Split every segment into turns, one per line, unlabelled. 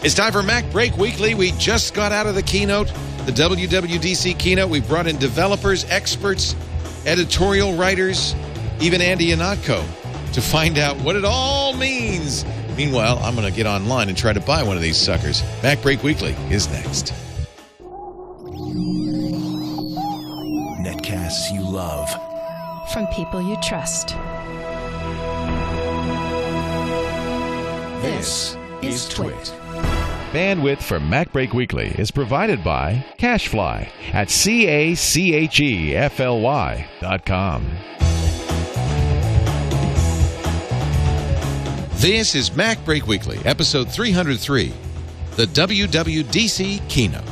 It's time for MacBreak Weekly. We just got out of the keynote, the WWDC keynote. We brought in developers, experts, editorial writers, even Andy Ihnatko to find out what it all means. Meanwhile, I'm going to get online and try to buy one of these suckers. MacBreak Weekly is next.
Netcasts you love.
From people you trust.
This is TWiT.
Bandwidth for MacBreak Weekly is provided by Cachefly at CACHEFLY.com.
This is MacBreak Weekly, episode 303, the WWDC keynote.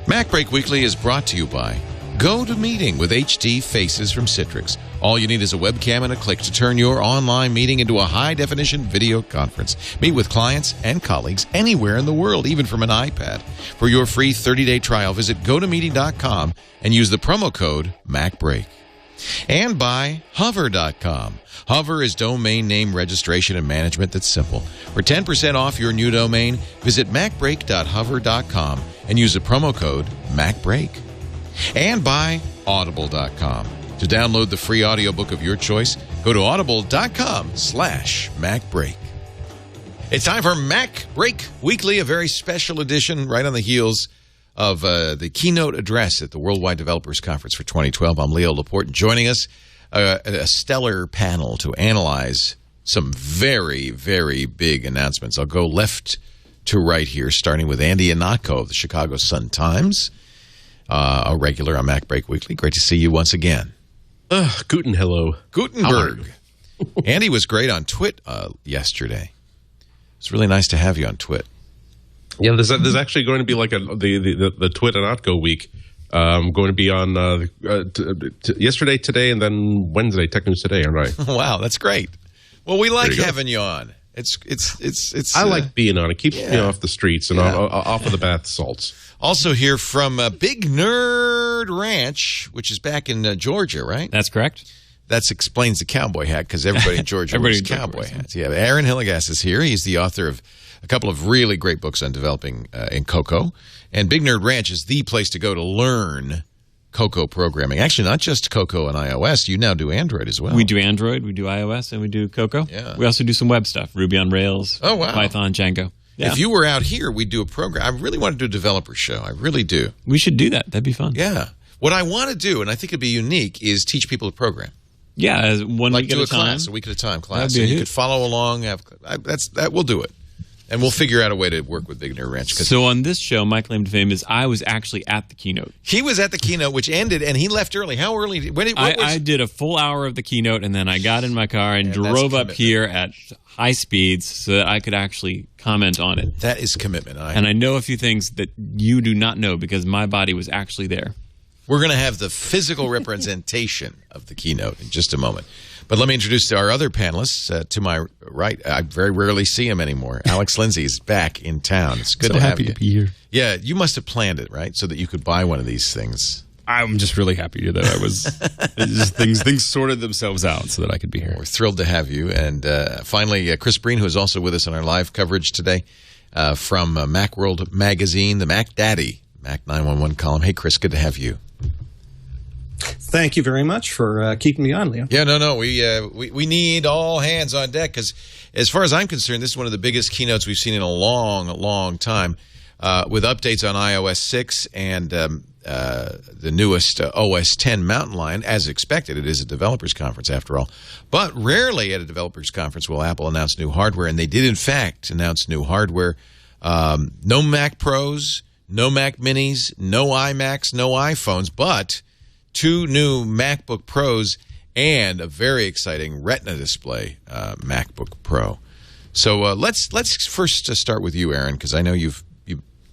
MacBreak Weekly is brought to you by GoToMeeting with HD Faces from Citrix. All you need is a webcam and a click to turn your online meeting into a high-definition video conference. Meet with clients and colleagues anywhere in the world, even from an iPad. For your free 30-day trial, visit GoToMeeting.com and use the promo code MacBreak. And by Hover.com. Hover is domain name registration and management that's simple. For 10% off your new domain, visit macbreak.hover.com and use the promo code MacBreak. And by Audible.com. To download the free audiobook of your choice, go to audible.com/MacBreak. It's time for MacBreak Weekly, a very special edition right on the heels of the keynote address at the Worldwide Developers Conference for 2012. I'm Leo Laporte. Joining us, a stellar panel to analyze some very, very big announcements. I'll go left to right here, starting with Andy Ihnatko of the Chicago Sun-Times, a regular on MacBreak Weekly. Great to see you once again.
Guten hello.
Gutenberg. Andy was great on TWiT yesterday. It's really nice to have you on TWiT.
Yeah, there's actually going to be like the TWiT Ihnatko week. Going to be on yesterday, today, and then Wednesday, Tech News Today. All right.
Wow, that's great. Well, we like having you on. It's.
I like being on. It keeps me off the streets and off of the bath salts.
Also here from Big Nerd Ranch, which is back in Georgia, right?
That's correct.
That explains the cowboy hat, because everybody in Georgia wears cowboy hats. Yeah, Aaron Hillegrass is here. He's the author of a couple of really great books on developing in Cocoa. And Big Nerd Ranch is the place to go to learn Cocoa programming. Actually, not just Cocoa and iOS. You now do Android as well.
We do Android, we do iOS, and we do Cocoa.
Yeah.
We also do some web stuff, Ruby on Rails, Python, Django. Yeah.
If you were out here, we'd do a program. I really want to do a developer show. I really do.
We should do that. That'd be fun.
Yeah. What I want to do, and I think it'd be unique, is teach people to program.
Yeah, one
like
week at a time.
Class, a week at a time class.
That'd be
you could follow along. We'll do it. And we'll figure out a way to work with Big Nerd Ranch.
So on this show, my claim to fame is I was actually at the keynote.
He was at the keynote, which ended, and he left early. How early?
I did a full hour of the keynote, and then I got in my car and drove up here at high speeds so that I could actually comment on it.
That is commitment.
And I know a few things that you do not know because my body was actually there.
We're going to have the physical representation of the keynote in just a moment. But let me introduce our other panelists. To my right, I very rarely see him anymore. Alex Lindsay is back in town. It's good to have you.
So happy to be here.
Yeah, you must have planned it, right, so that you could buy one of these things.
I'm just really happy that I was. Just things sorted themselves out so that I could be here.
We're thrilled to have you. And finally, Chris Breen, who is also with us on our live coverage today from Macworld Magazine, the Mac Daddy, Mac 911 column. Hey, Chris, good to have you.
Thank you very much for keeping me on, Leo.
Yeah, no, we need all hands on deck because, as far as I'm concerned, this is one of the biggest keynotes we've seen in a long, long time, with updates on iOS 6 and the newest OS 10 Mountain Lion. As expected, it is a developers conference after all. But rarely at a developers conference will Apple announce new hardware, and they did in fact announce new hardware. No Mac Pros, no Mac Minis, no iMacs, no iPhones, but 2 new MacBook Pros and a very exciting Retina display MacBook Pro. So let's first start with you, Aaron, because I know you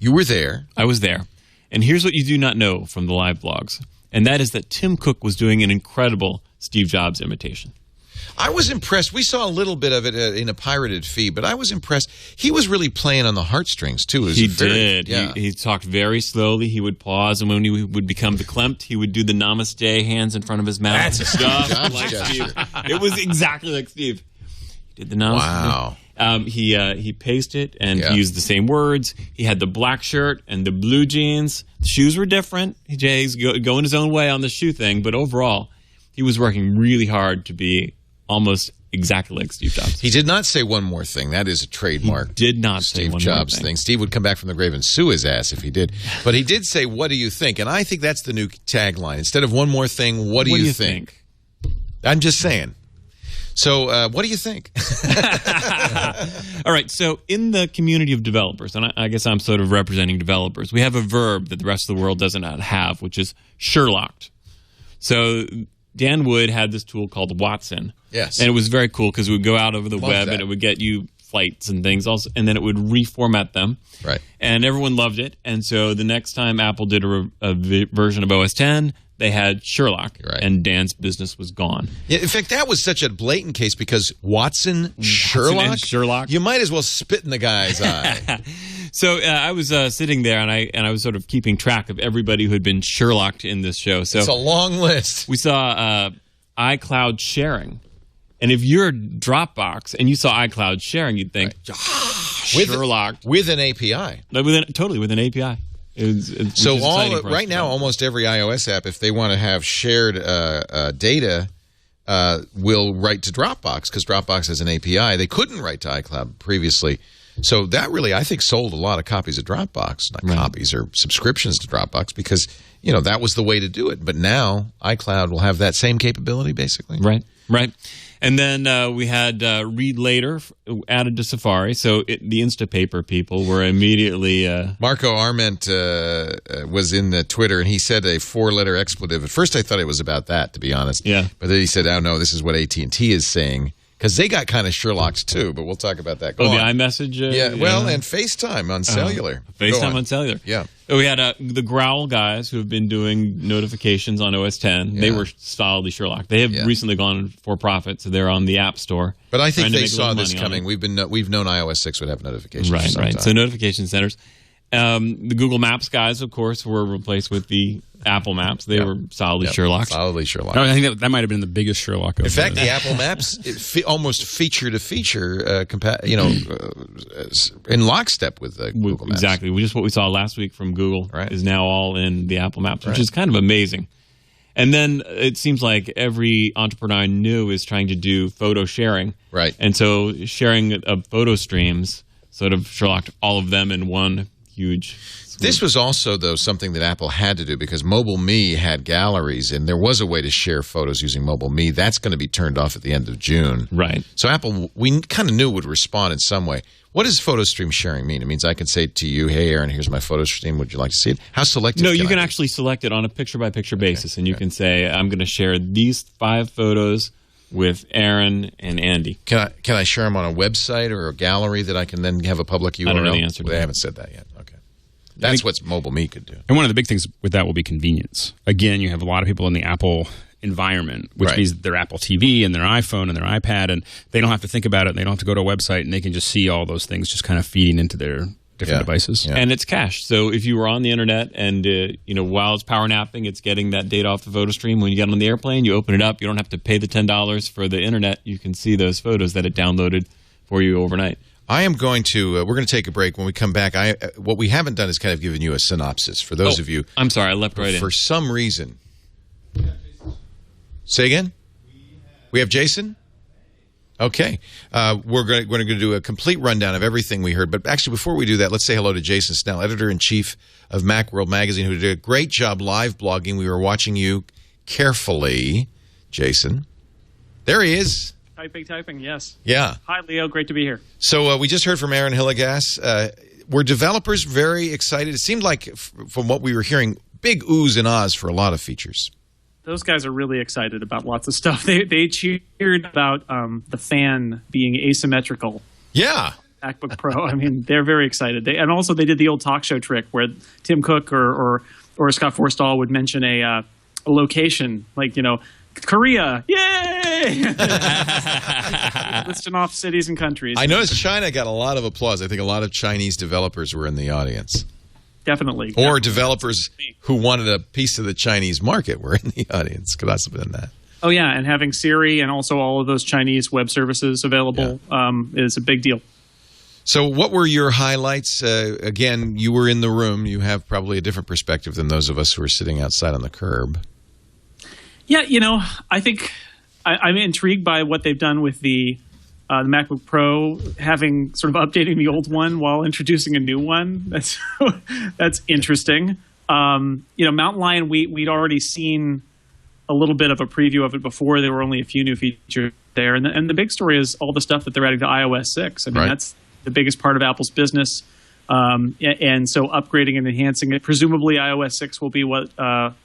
were there.
I was there. And here's what you do not know from the live blogs, and that is that Tim Cook was doing an incredible Steve Jobs imitation.
I was impressed. We saw a little bit of it in a pirated feed, but I was impressed. He was really playing on the heartstrings, too.
He did. Yeah. He talked very slowly. He would pause, and when he would become verklempt, he would do the namaste, hands in front of his mouth.
That's a Steve
like Steve. It was exactly like Steve. He did the namaste.
Wow.
He paced it, and he used the same words. He had the black shirt and the blue jeans. The shoes were different. He's going his own way on the shoe thing, but overall, he was working really hard to be almost exactly like Steve Jobs.
He did not say one more thing. That is a trademark.
He did not say
Steve
one
Jobs
more thing.
thing. Steve would come back from the grave and sue his ass if he did. But he did say, "What do you think?" And I think that's the new tagline. Instead of one more thing, what do you think? I'm just saying. So, what do you think?
All right. So, in the community of developers, and I guess I'm sort of representing developers, we have a verb that the rest of the world doesn't have, which is Sherlocked. So, Dan Wood had this tool called Watson.
Yes.
And it was very cool because it would go out over the web
that.
and it would get you flights and things also, and then it would reformat them.
Right.
And everyone loved it. And so the next time Apple did a version of OS X, they had Sherlock, and Dan's business was gone.
Yeah, in fact, that was such a blatant case because Watson, Sherlock, you might as well spit in the guy's eye.
So I was sitting there, and I was sort of keeping track of everybody who had been Sherlocked in this show. So
it's a long list.
We saw iCloud sharing. And if you're Dropbox and you saw iCloud sharing, you'd think, Sherlocked.
With an API.
Totally, with an API.
So right now, almost every iOS app, if they want to have shared data, will write to Dropbox because Dropbox has an API. They couldn't write to iCloud previously. So that really, I think, sold a lot of copies of Dropbox, not copies or subscriptions to Dropbox because, that was the way to do it. But now iCloud will have that same capability, basically.
Right. And then we had Read Later added to Safari. So the Instapaper people were immediately...
Marco Arment was in the Twitter, and he said a 4-letter expletive. At first, I thought it was about that, to be honest.
Yeah.
But then he said, oh, no, this is what AT&T is saying. Because they got kind of Sherlocked, too, but we'll talk about that.
Go on. The iMessage?
And FaceTime on cellular.
FaceTime on cellular.
Yeah.
We had the Growl guys who have been doing notifications on OS X. Yeah. They were solidly Sherlocked. They have recently gone for profit, so they're on the App Store.
But I think they saw this coming. We've known iOS 6 would have notifications.
Right. So notification centers. The Google Maps guys, of course, were replaced with the Apple Maps. They were solidly Sherlocked.
Solidly Sherlocked.
I think that might have been the biggest Sherlock.
In fact, the Apple Maps almost feature to feature, in lockstep with Google Maps.
Exactly. Just what we saw last week from Google is now all in the Apple Maps, which is kind of amazing. And then it seems like every entrepreneur I knew is trying to do photo sharing.
Right.
And so sharing of photo streams sort of Sherlocked all of them in one huge swoop.
This was also, though, something that Apple had to do because Mobile Me had galleries, and there was a way to share photos using Mobile Me. That's going to be turned off at the end of June.
Right.
So Apple, we kind of knew, would respond in some way. What does photo stream sharing mean? It means I can say to you, hey, Aaron, here's my photo stream. Would you like to see it? How selective
No, you can actually select it on a picture-by-picture basis, and you can say, I'm going to share these 5 photos with Aaron and Andy.
Can I share them on a website or a gallery that I can then have a public URL?
I don't know the answer to that.
They haven't said that yet. Okay. That's what Mobile Me could do.
And one of the big things with that will be convenience. Again, you have a lot of people in the Apple environment, which means their Apple TV and their iPhone and their iPad, and they don't have to think about it. And they don't have to go to a website, and they can just see all those things just kind of feeding into their different devices.
Yeah. And it's cached. So if you were on the internet and while it's power napping, it's getting that data off the photo stream. When you get on the airplane, you open it up. You don't have to pay the $10 for the internet. You can see those photos that it downloaded for you overnight.
I am going to we're going to take a break. When we come back, what we haven't done is kind of given you a synopsis for those of you.
I'm sorry, I leapt right in.
For some reason. Say again? We have Jason? Okay. We're going to do a complete rundown of everything we heard. But actually, before we do that, let's say hello to Jason Snell, editor-in-chief of Macworld Magazine, who did a great job live blogging. We were watching you carefully, Jason. There he is.
Typing, yes.
Yeah.
Hi, Leo. Great to be here.
So we just heard from Aaron Hillegrass. Were developers very excited? It seemed like, from what we were hearing, big oohs and ahs for a lot of features.
Those guys are really excited about lots of stuff. They cheered about the fan being asymmetrical.
Yeah.
MacBook Pro. I mean, they're very excited. And also they did the old talk show trick where Tim Cook or Scott Forstall would mention a location, like, Korea. Yay! Yay! Listing off cities and countries.
I noticed China got a lot of applause. I think a lot of Chinese developers were in the audience.
Definitely.
Or developers who wanted a piece of the Chinese market were in the audience. Could also have been that.
Oh, yeah, and having Siri and also all of those Chinese web services available is a big deal.
So what were your highlights? Again, you were in the room. You have probably a different perspective than those of us who are sitting outside on the curb.
Yeah, I think I'm intrigued by what they've done with the MacBook Pro, having sort of updating the old one while introducing a new one. That's interesting. Mountain Lion, we'd already seen a little bit of a preview of it before. There were only a few new features there. And the big story is all the stuff that they're adding to iOS 6. I mean, that's the biggest part of Apple's business. And so upgrading and enhancing it. Presumably iOS 6 will be what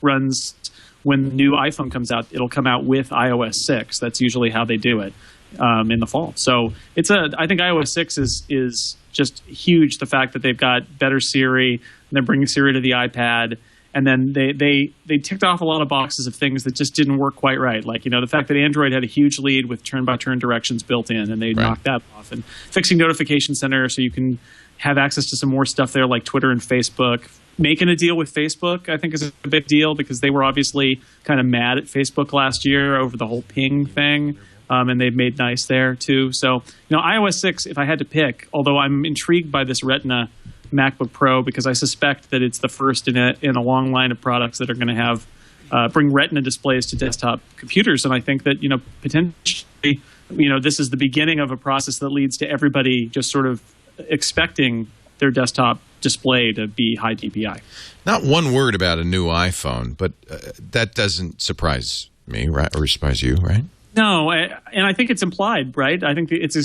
runs when the new iPhone comes out. It'll come out with iOS 6. That's usually how they do it in the fall. So I think iOS 6 is just huge. The fact that they've got better Siri, and they're bringing Siri to the iPad. And then they ticked off a lot of boxes of things that just didn't work quite right. Like, the fact that Android had a huge lead with turn-by-turn directions built in, and they knocked that off. And fixing Notification Center so you can have access to some more stuff there like Twitter and Facebook. Making a deal with Facebook, I think, is a big deal because they were obviously kind of mad at Facebook last year over the whole ping thing. And they've made nice there, too. So, iOS 6, if I had to pick, although I'm intrigued by this Retina MacBook Pro because I suspect that it's the first in a long line of products that are going to have bring Retina displays to desktop computers, and I think that potentially this is the beginning of a process that leads to everybody just sort of expecting their desktop display to be high DPI.
Not one word about a new iPhone, but that doesn't surprise me, right? Or surprise you, right?
No, and I think it's implied, right? I think its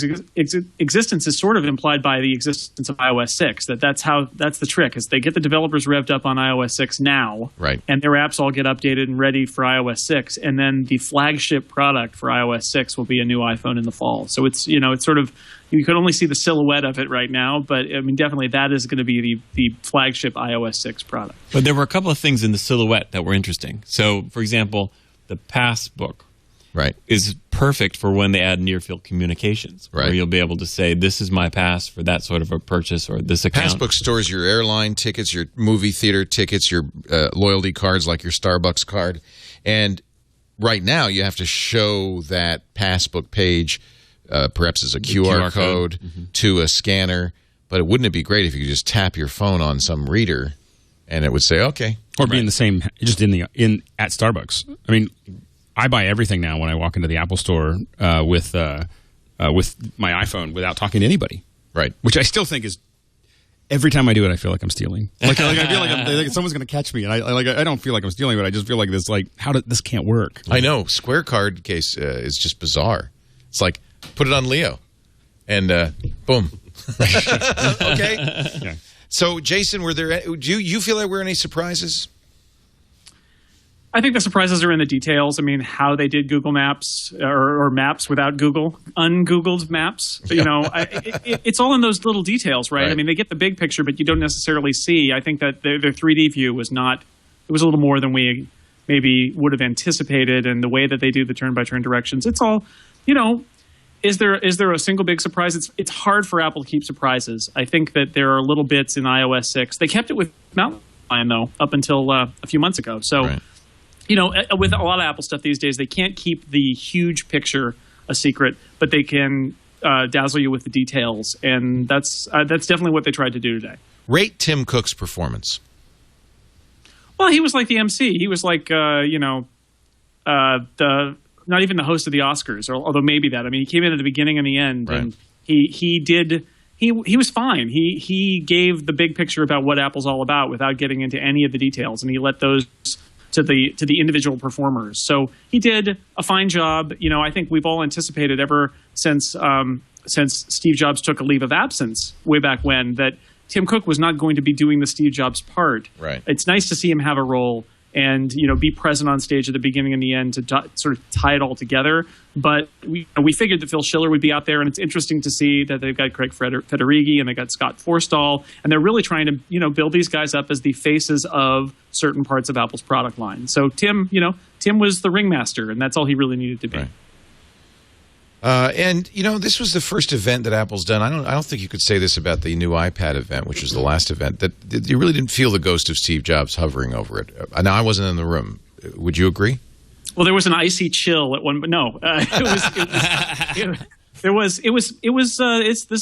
existence is sort of implied by the existence of iOS 6. That's the trick, is they get the developers revved up on iOS 6 now,
right? And
their apps all get updated and ready for iOS 6, and then the flagship product for iOS 6 will be a new iPhone in the fall. So it's sort of, you can only see the silhouette of it right now, but I mean definitely that is going to be the flagship iOS 6 product.
But there were a couple of things in the silhouette that were interesting. So, for example, the Passbook.
Right.
Is perfect for when they add near-field communications.
Right.
Where you'll be able to say, this is my pass for that sort of a purchase or this account.
Passbook stores your airline tickets, your movie theater tickets, your loyalty cards like your Starbucks card. And right now you have to show that Passbook page perhaps as a QR code to a scanner. But wouldn't it be great if you could just tap your phone on some reader and it would say, okay.
Or be in the same, just at Starbucks. I mean, I buy everything now when I walk into the Apple Store with my iPhone without talking to anybody.
Right.
Which I still think is, every time I do it, I feel like I'm stealing. I feel like someone's going to catch me, and I don't feel like I'm stealing, but I just feel like this can't work.
I know. Square Card case is just bizarre. It's like, put it on Leo, and boom. Okay. Yeah. So, Jason, do you feel like there were any surprises?
I think the surprises are in the details. I mean, how they did Google Maps or Maps without Google, ungoogled Maps. It's all in those little details, right? I mean, they get the big picture, but you don't necessarily see. I think that their 3D view was it was a little more than we maybe would have anticipated, and the way that they do the turn-by-turn directions. It's all, is there a single big surprise? It's hard for Apple to keep surprises. I think that there are little bits in iOS 6. They kept it with Mountain Lion, though, up until a few months ago. So. Right. With a lot of Apple stuff these days, they can't keep the huge picture a secret, but they can dazzle you with the details, and that's definitely what they tried to do today.
Rate Tim Cook's performance.
Well, he was like the MC. He was like not even the host of the Oscars, although maybe that. I mean, he came in at the beginning and the end, and he was fine. He gave the big picture about what Apple's all about without getting into any of the details, and he let those to the individual performers. So he did a fine job. I think we've all anticipated ever since Steve Jobs took a leave of absence way back when that Tim Cook was not going to be doing the Steve Jobs part.
Right.
It's nice to see him have a role and be present on stage at the beginning and the end to sort of tie it all together. But we figured that Phil Schiller would be out there, and it's interesting to see that they've got Craig Federighi and they got Scott Forstall, and they're really trying to build these guys up as the faces of certain parts of Apple's product line. So Tim was the ringmaster, and that's all he really needed to be.
Right. And this was the first event that Apple's done. I don't think you could say this about the new iPad event, which was the last event. That you really didn't feel the ghost of Steve Jobs hovering over it. Now, I wasn't in the room. Would you agree?
Well, there was an icy chill at one, but no, this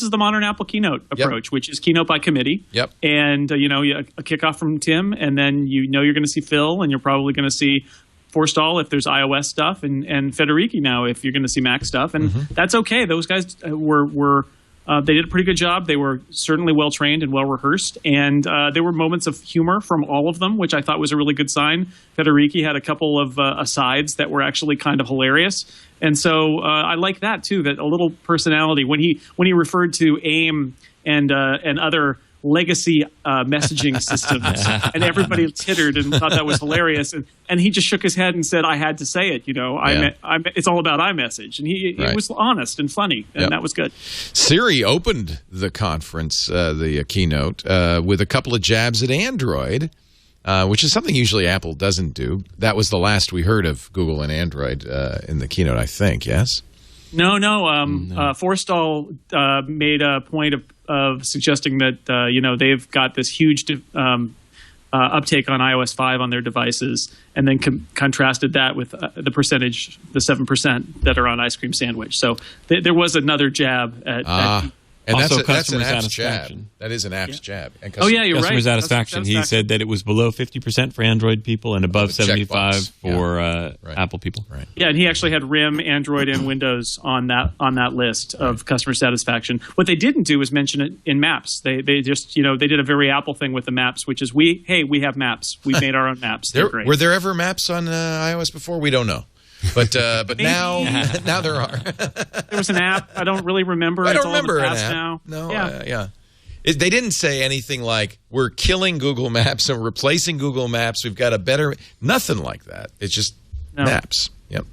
is the modern Apple Keynote approach, which is keynote by committee.
Yep.
And a kickoff from Tim, and then you're going to see Phil, and you're probably going to see Forstall if there's iOS stuff, and Federici now if you're going to see Mac stuff, and that's okay. Those guys were they did a pretty good job. They were certainly well trained and well rehearsed, and there were moments of humor from all of them, which I thought was a really good sign. Federici had a couple of asides that were actually kind of hilarious, and so I like that too. That a little personality when he referred to AIM and other legacy messaging systems, and everybody tittered and thought that was hilarious, and he just shook his head and said, I had to say it, it's all about iMessage, and he was honest and funny, and that was good.
Siri opened the conference, the keynote, with a couple of jabs at Android, which is something usually Apple doesn't do. That was the last we heard of Google and Android in the keynote, I think, yes?
No. Forstall made a point of suggesting that they've got this huge uptake on iOS 5 on their devices, and then contrasted that with the percentage, the 7% that are on Ice Cream Sandwich. So there was another jab at
and
also,
that's an
customer
apps
satisfaction.
jab. That is an apps jab. And
you're right.
Customer satisfaction. He said that it was below 50% for Android people and above 75 for Apple people.
Right.
Yeah, and he actually had RIM, Android, and Windows on that list of customer satisfaction. What they didn't do was mention it in Maps. They just they did a very Apple thing with the Maps, which is we have Maps. We made our own Maps. Great.
Were there ever Maps on iOS before? We don't know. But now there are.
There was an app. I don't really remember.
I don't
it's
remember
all
an
the past
app.
now.
No,
yeah.
They didn't say anything like, we're killing Google Maps and replacing Google Maps. We've got a better... Nothing like that. It's just Maps. Yep.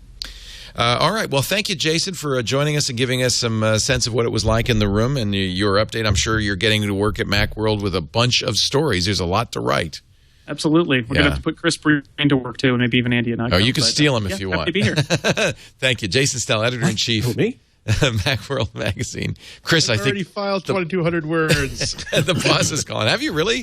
All right. Well, thank you, Jason, for joining us and giving us some sense of what it was like in the room and your update. I'm sure you're getting to work at Macworld with a bunch of stories. There's a lot to write.
Absolutely. We're going to have to put Chris Breen to work, too, and maybe even Andy Ihnatko.
Oh, you can steal him if you want.
Happy to be here.
Thank you. Jason Snell, Editor-in-Chief.
Who, me?
Macworld Magazine. Chris, I think...
already filed 2,200 words.
The boss is calling. Have you really?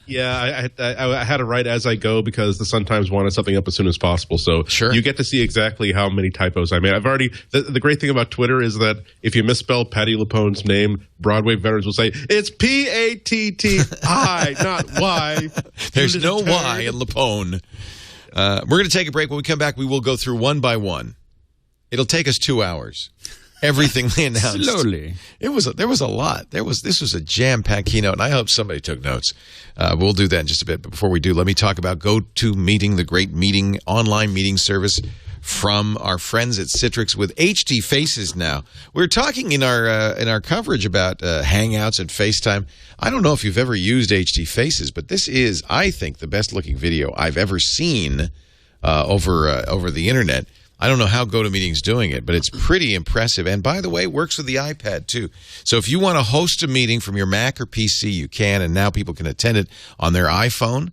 Yeah, I had to write as I go because the Sun Times wanted something up as soon as possible. So you get to see exactly how many typos I made. I've already... The great thing about Twitter is that if you misspell Patty Lapone's name, Broadway veterans will say, it's P-A-T-T-I, not Y.
There's no Y in Lapone. We're going to take a break. When we come back, we will go through one by one. It'll take us 2 hours. Everything they announced.
Slowly.
There was a lot. This was a jam-packed keynote, and I hope somebody took notes. We'll do that in just a bit. But before we do, let me talk about GoToMeeting, the great online meeting service from our friends at Citrix with HD Faces now. We're talking in our coverage about Hangouts and FaceTime. I don't know if you've ever used HD Faces, but this is, I think, the best-looking video I've ever seen over the internet. I don't know how GoToMeeting's doing it, but it's pretty impressive. And by the way, it works with the iPad too. So if you want to host a meeting from your Mac or PC, you can, and now people can attend it on their iPhone.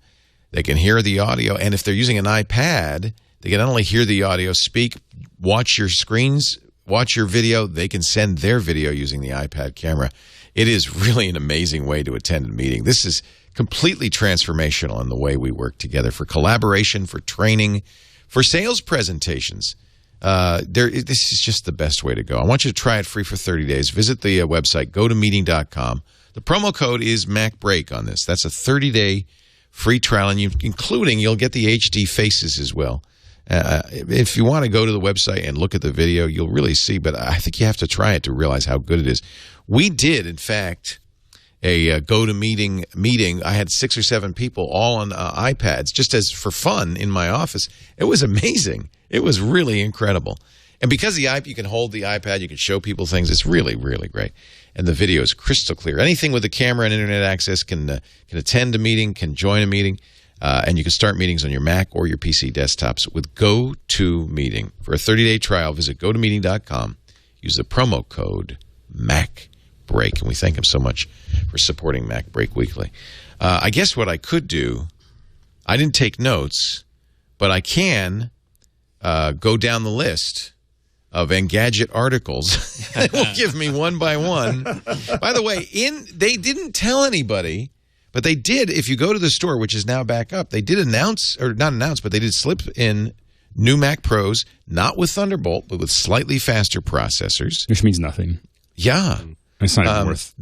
They can hear the audio, and if they're using an iPad, they can not only hear the audio, speak, watch your screens, watch your video, they can send their video using the iPad camera. It is really an amazing way to attend a meeting. This is completely transformational in the way we work together for collaboration, for training, for sales presentations. This is just the best way to go. I want you to try it free for 30 days. Visit the website, gotomeeting.com. The promo code is MacBreak on this. That's a 30-day free trial, and including you'll get the HD Faces as well. If you want to go to the website and look at the video, you'll really see, but I think you have to try it to realize how good it is. We did, in fact, a GoToMeeting meeting. I had 6 or 7 people all on iPads just as for fun in my office. It was amazing. It was really incredible. And because you can hold the iPad, you can show people things. It's really, really great. And the video is crystal clear. Anything with a camera and internet access can attend a meeting, can join a meeting, and you can start meetings on your Mac or your PC desktops with GoToMeeting. For a 30-day trial, visit gotomeeting.com. Use the promo code MacBreak, and we thank him so much for supporting MacBreak Weekly. I guess what I could do, I didn't take notes, but I can go down the list of Engadget articles. They will give me one by one. By the way, they didn't tell anybody, but they did. If you go to the store, which is now back up, they did announce, or not announce, but they did slip in new Mac Pros, not with Thunderbolt, but with slightly faster processors.
Which means nothing.
Yeah.
It's not even worth.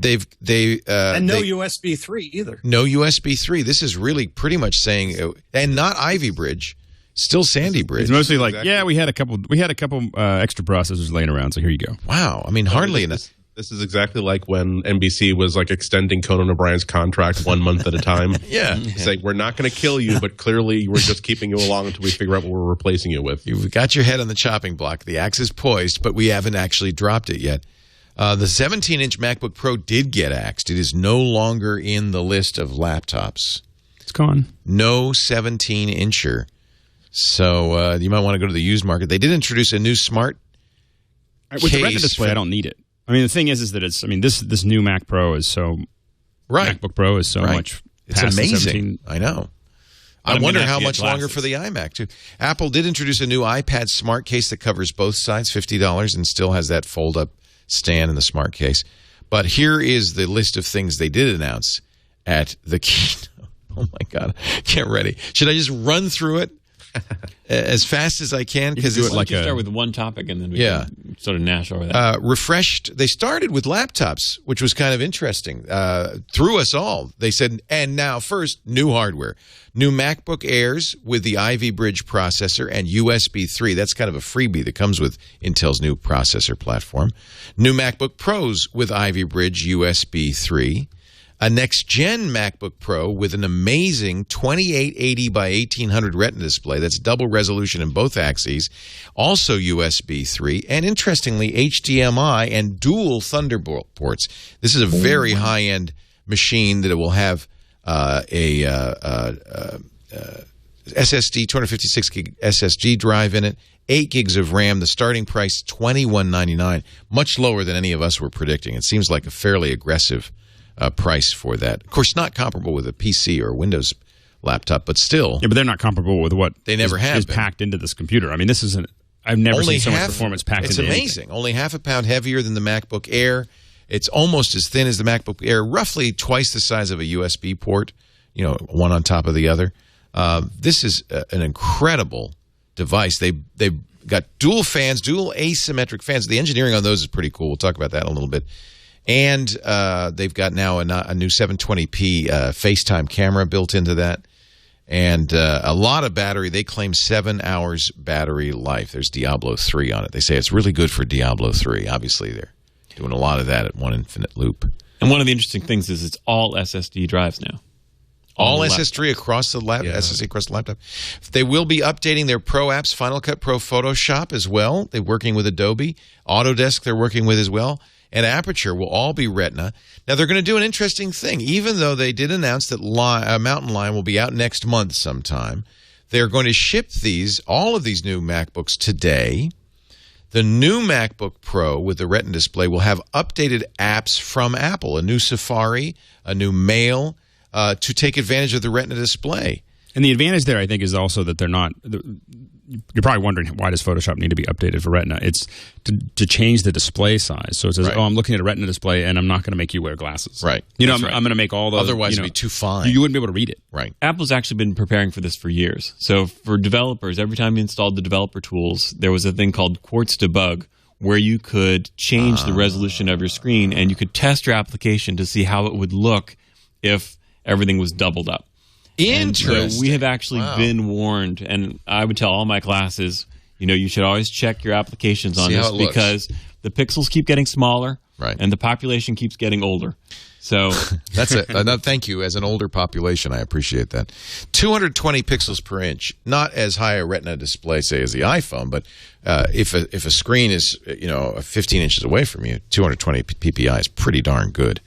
And no USB 3 either.
No USB 3. This is really pretty much saying, and not Ivy Bridge, still Sandy Bridge.
It's mostly like, yeah, we had a couple extra processors laying around, so here you go.
Wow. I mean, hardly enough.
This is exactly like when NBC was like extending Conan O'Brien's contract 1 month at a time.
Yeah.
It's like, we're not going to kill you, but clearly we're just keeping you along until we figure out what we're replacing you with.
You've got your head on the chopping block. The axe is poised, but we haven't actually dropped it yet. The 17-inch MacBook Pro did get axed. It is no longer in the list of laptops.
It's gone.
No 17-incher. So you might want to go to the used market. They did introduce a new smart
case. With the Retina display, I don't need it. I mean, the thing is that it's. I mean, this new Mac Pro is so.
Right.
MacBook Pro is so much.
It's
past
amazing. I know. I wonder how much
glasses.
longer for the iMac, too. Apple did introduce a new iPad smart case that covers both sides, $50, and still has that fold-up stand in the smart case. But here is the list of things they did announce at the keynote. Oh, my God. Get ready. Should I just run through it as fast as I can?
Because it's like start with one topic and then we can sort of gnash over that.
Refreshed. They started with laptops, which was kind of interesting. Through us all, they said, and now first, new hardware. New MacBook Airs with the Ivy Bridge processor and USB 3. That's kind of a freebie that comes with Intel's new processor platform. New MacBook Pros with Ivy Bridge USB 3. A next-gen MacBook Pro with an amazing 2880 by 1800 Retina display. That's double resolution in both axes. Also USB 3. And interestingly, HDMI and dual Thunderbolt ports. This is a very high-end machine that will have SSD, 256 gig SSD drive in it, 8 gigs of RAM. The starting price, $21.99, much lower than any of us were predicting. It seems like a fairly aggressive price for that. Of course, not comparable with a PC or a Windows laptop, but still.
Yeah, but they're not comparable with what
they never
is packed into this computer. I mean, this isn't. I've never seen so much performance packed into anything.
It's amazing. Only half a pound heavier than the MacBook Air. It's almost as thin as the MacBook Air, roughly twice the size of a USB port, one on top of the other. This is an incredible device. They've got dual fans, dual asymmetric fans. The engineering on those is pretty cool. We'll talk about that in a little bit. And they've got now a new 720p FaceTime camera built into that. And a lot of battery. They claim 7 hours battery life. There's Diablo 3 on it. They say it's really good for Diablo 3. Obviously, they're doing a lot of that at one infinite loop.
And one of the interesting things is it's all SSD drives now.
All SSD across the SSD across the laptop. They will be updating their Pro apps, Final Cut Pro, Photoshop as well. They're working with Adobe. Autodesk they're working with as well. And Aperture will all be Retina. Now, they're going to do an interesting thing. Even though they did announce that Mountain Lion will be out next month sometime, they're going to ship all of these new MacBooks today. The new MacBook Pro with the Retina display will have updated apps from Apple, a new Safari, a new Mail, to take advantage of the Retina display.
And the advantage there, I think, is also that they're not. You're probably wondering, why does Photoshop need to be updated for Retina? It's to change the display size. So it says, I'm looking at a Retina display, and I'm not going to make you wear glasses.
Right.
I'm going to make all those.
Otherwise, it'd be too fine.
You wouldn't be able to read it.
Right.
Apple's actually been preparing for this for years. So for developers, every time you installed the developer tools, there was a thing called Quartz Debug, where you could change the resolution of your screen, and you could test your application to see how it would look if everything was doubled up.
Interesting.
So we have actually been warned, and I would tell all my classes, you should always check your applications on this because the pixels keep getting smaller, and the population keeps getting older. So
that's it. Thank you. As an older population, I appreciate that. 220 pixels per inch, not as high a Retina display, say, as the iPhone, but if a screen is 15 inches away from you, 220 ppi is pretty darn good.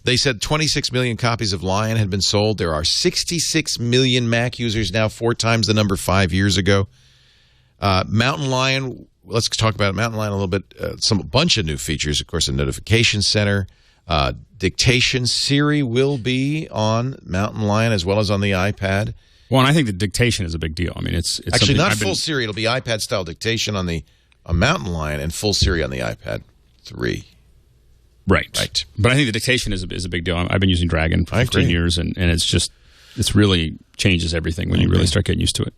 They said 26 million copies of Lion had been sold. There are 66 million Mac users now, 4 times the number 5 years ago. Mountain Lion, let's talk about Mountain Lion a little bit. A bunch of new features, of course, a notification center, dictation. Siri will be on Mountain Lion as well as on the iPad.
Well, and I think the dictation is a big deal. I mean, it's
actually not full Siri. It'll be iPad-style dictation on the on Mountain Lion and full Siri on the iPad 3.
Right. But I think the dictation is a big deal. I've been using Dragon for 15 years, and it's really changes everything when you really start getting used to it.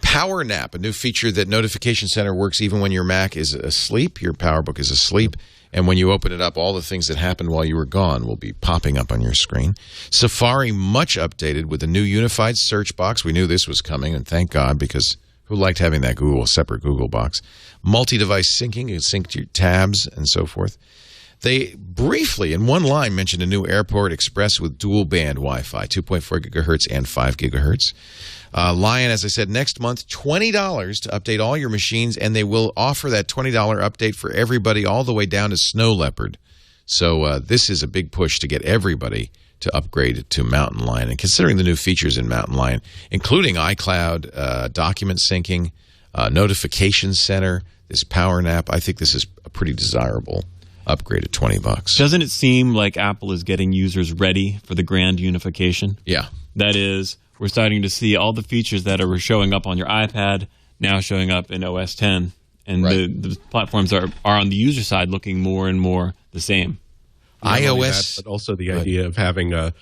Power Nap, a new feature that Notification Center works even when your Mac is asleep, your PowerBook is asleep, and when you open it up, all the things that happened while you were gone will be popping up on your screen. Safari, much updated with a new unified search box. We knew this was coming, and thank God, because who liked having that separate Google box? Multi-device syncing, you can sync to your tabs and so forth. They briefly, in one line, mentioned a new Airport Express with dual-band Wi-Fi, 2.4 gigahertz and 5 gigahertz. Lion, as I said, next month, $20 to update all your machines, and they will offer that $20 update for everybody all the way down to Snow Leopard. So this is a big push to get everybody to upgrade to Mountain Lion. And considering the new features in Mountain Lion, including iCloud, document syncing, Notification Center, this Power Nap, I think this is a pretty desirable upgrade at $20.
Doesn't it seem like Apple is getting users ready for the grand unification?
Yeah.
That is, we're starting to see all the features that are showing up on your iPad now showing up in OS X. And the platforms are on the user side looking more and more the same.
iOS, but also the idea of having the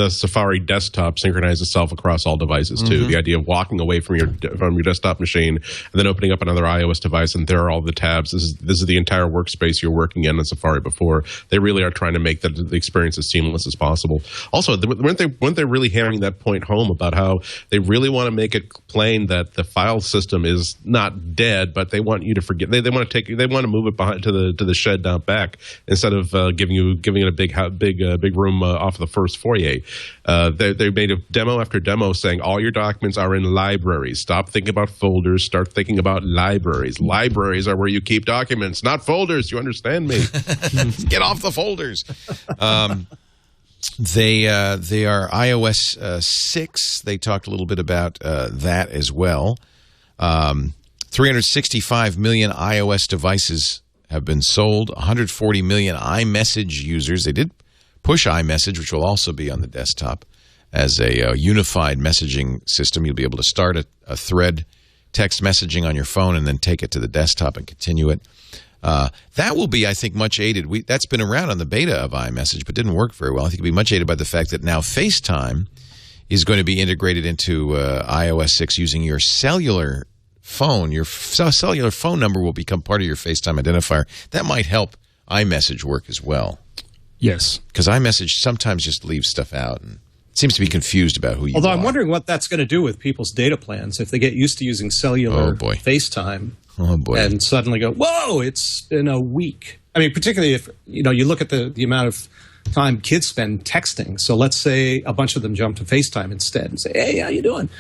Safari desktop synchronize itself across all devices too. The idea of walking away from your desktop machine and then opening up another iOS device, and there are all the tabs. This is the entire workspace you're working in Safari before. They really are trying to make the experience as seamless as possible. Also, weren't they really hammering that point home about how they really want to make it plain that the file system is not dead, but they want you to forget. They want to move it behind to the shed down back instead of giving it a big room off the first foyer. They made a demo after demo saying all your documents are in libraries. Stop thinking about folders. Start thinking about libraries. Libraries are where you keep documents, not folders. You understand me?
Get off the folders. They are iOS 6. They talked a little bit about that as well. 365 million iOS devices have been sold. 140 million iMessage users. They did push iMessage, which will also be on the desktop as a unified messaging system. You'll be able to start a thread text messaging on your phone and then take it to the desktop and continue it. That will be, I think, much aided. That's been around on the beta of iMessage, but didn't work very well. I think it'll be much aided by the fact that now FaceTime is going to be integrated into iOS 6 using your cellular phone. Your cellular phone number will become part of your FaceTime identifier. That might help iMessage work as well.
Yes.
Because iMessage sometimes just leaves stuff out and seems to be confused about who you are.
Although I'm wondering what that's going to do with people's data plans if they get used to using cellular FaceTime and suddenly go, whoa, it's been a week. I mean, particularly if you look at the amount of time kids spend texting. So let's say a bunch of them jump to FaceTime instead and say, hey, how you doing?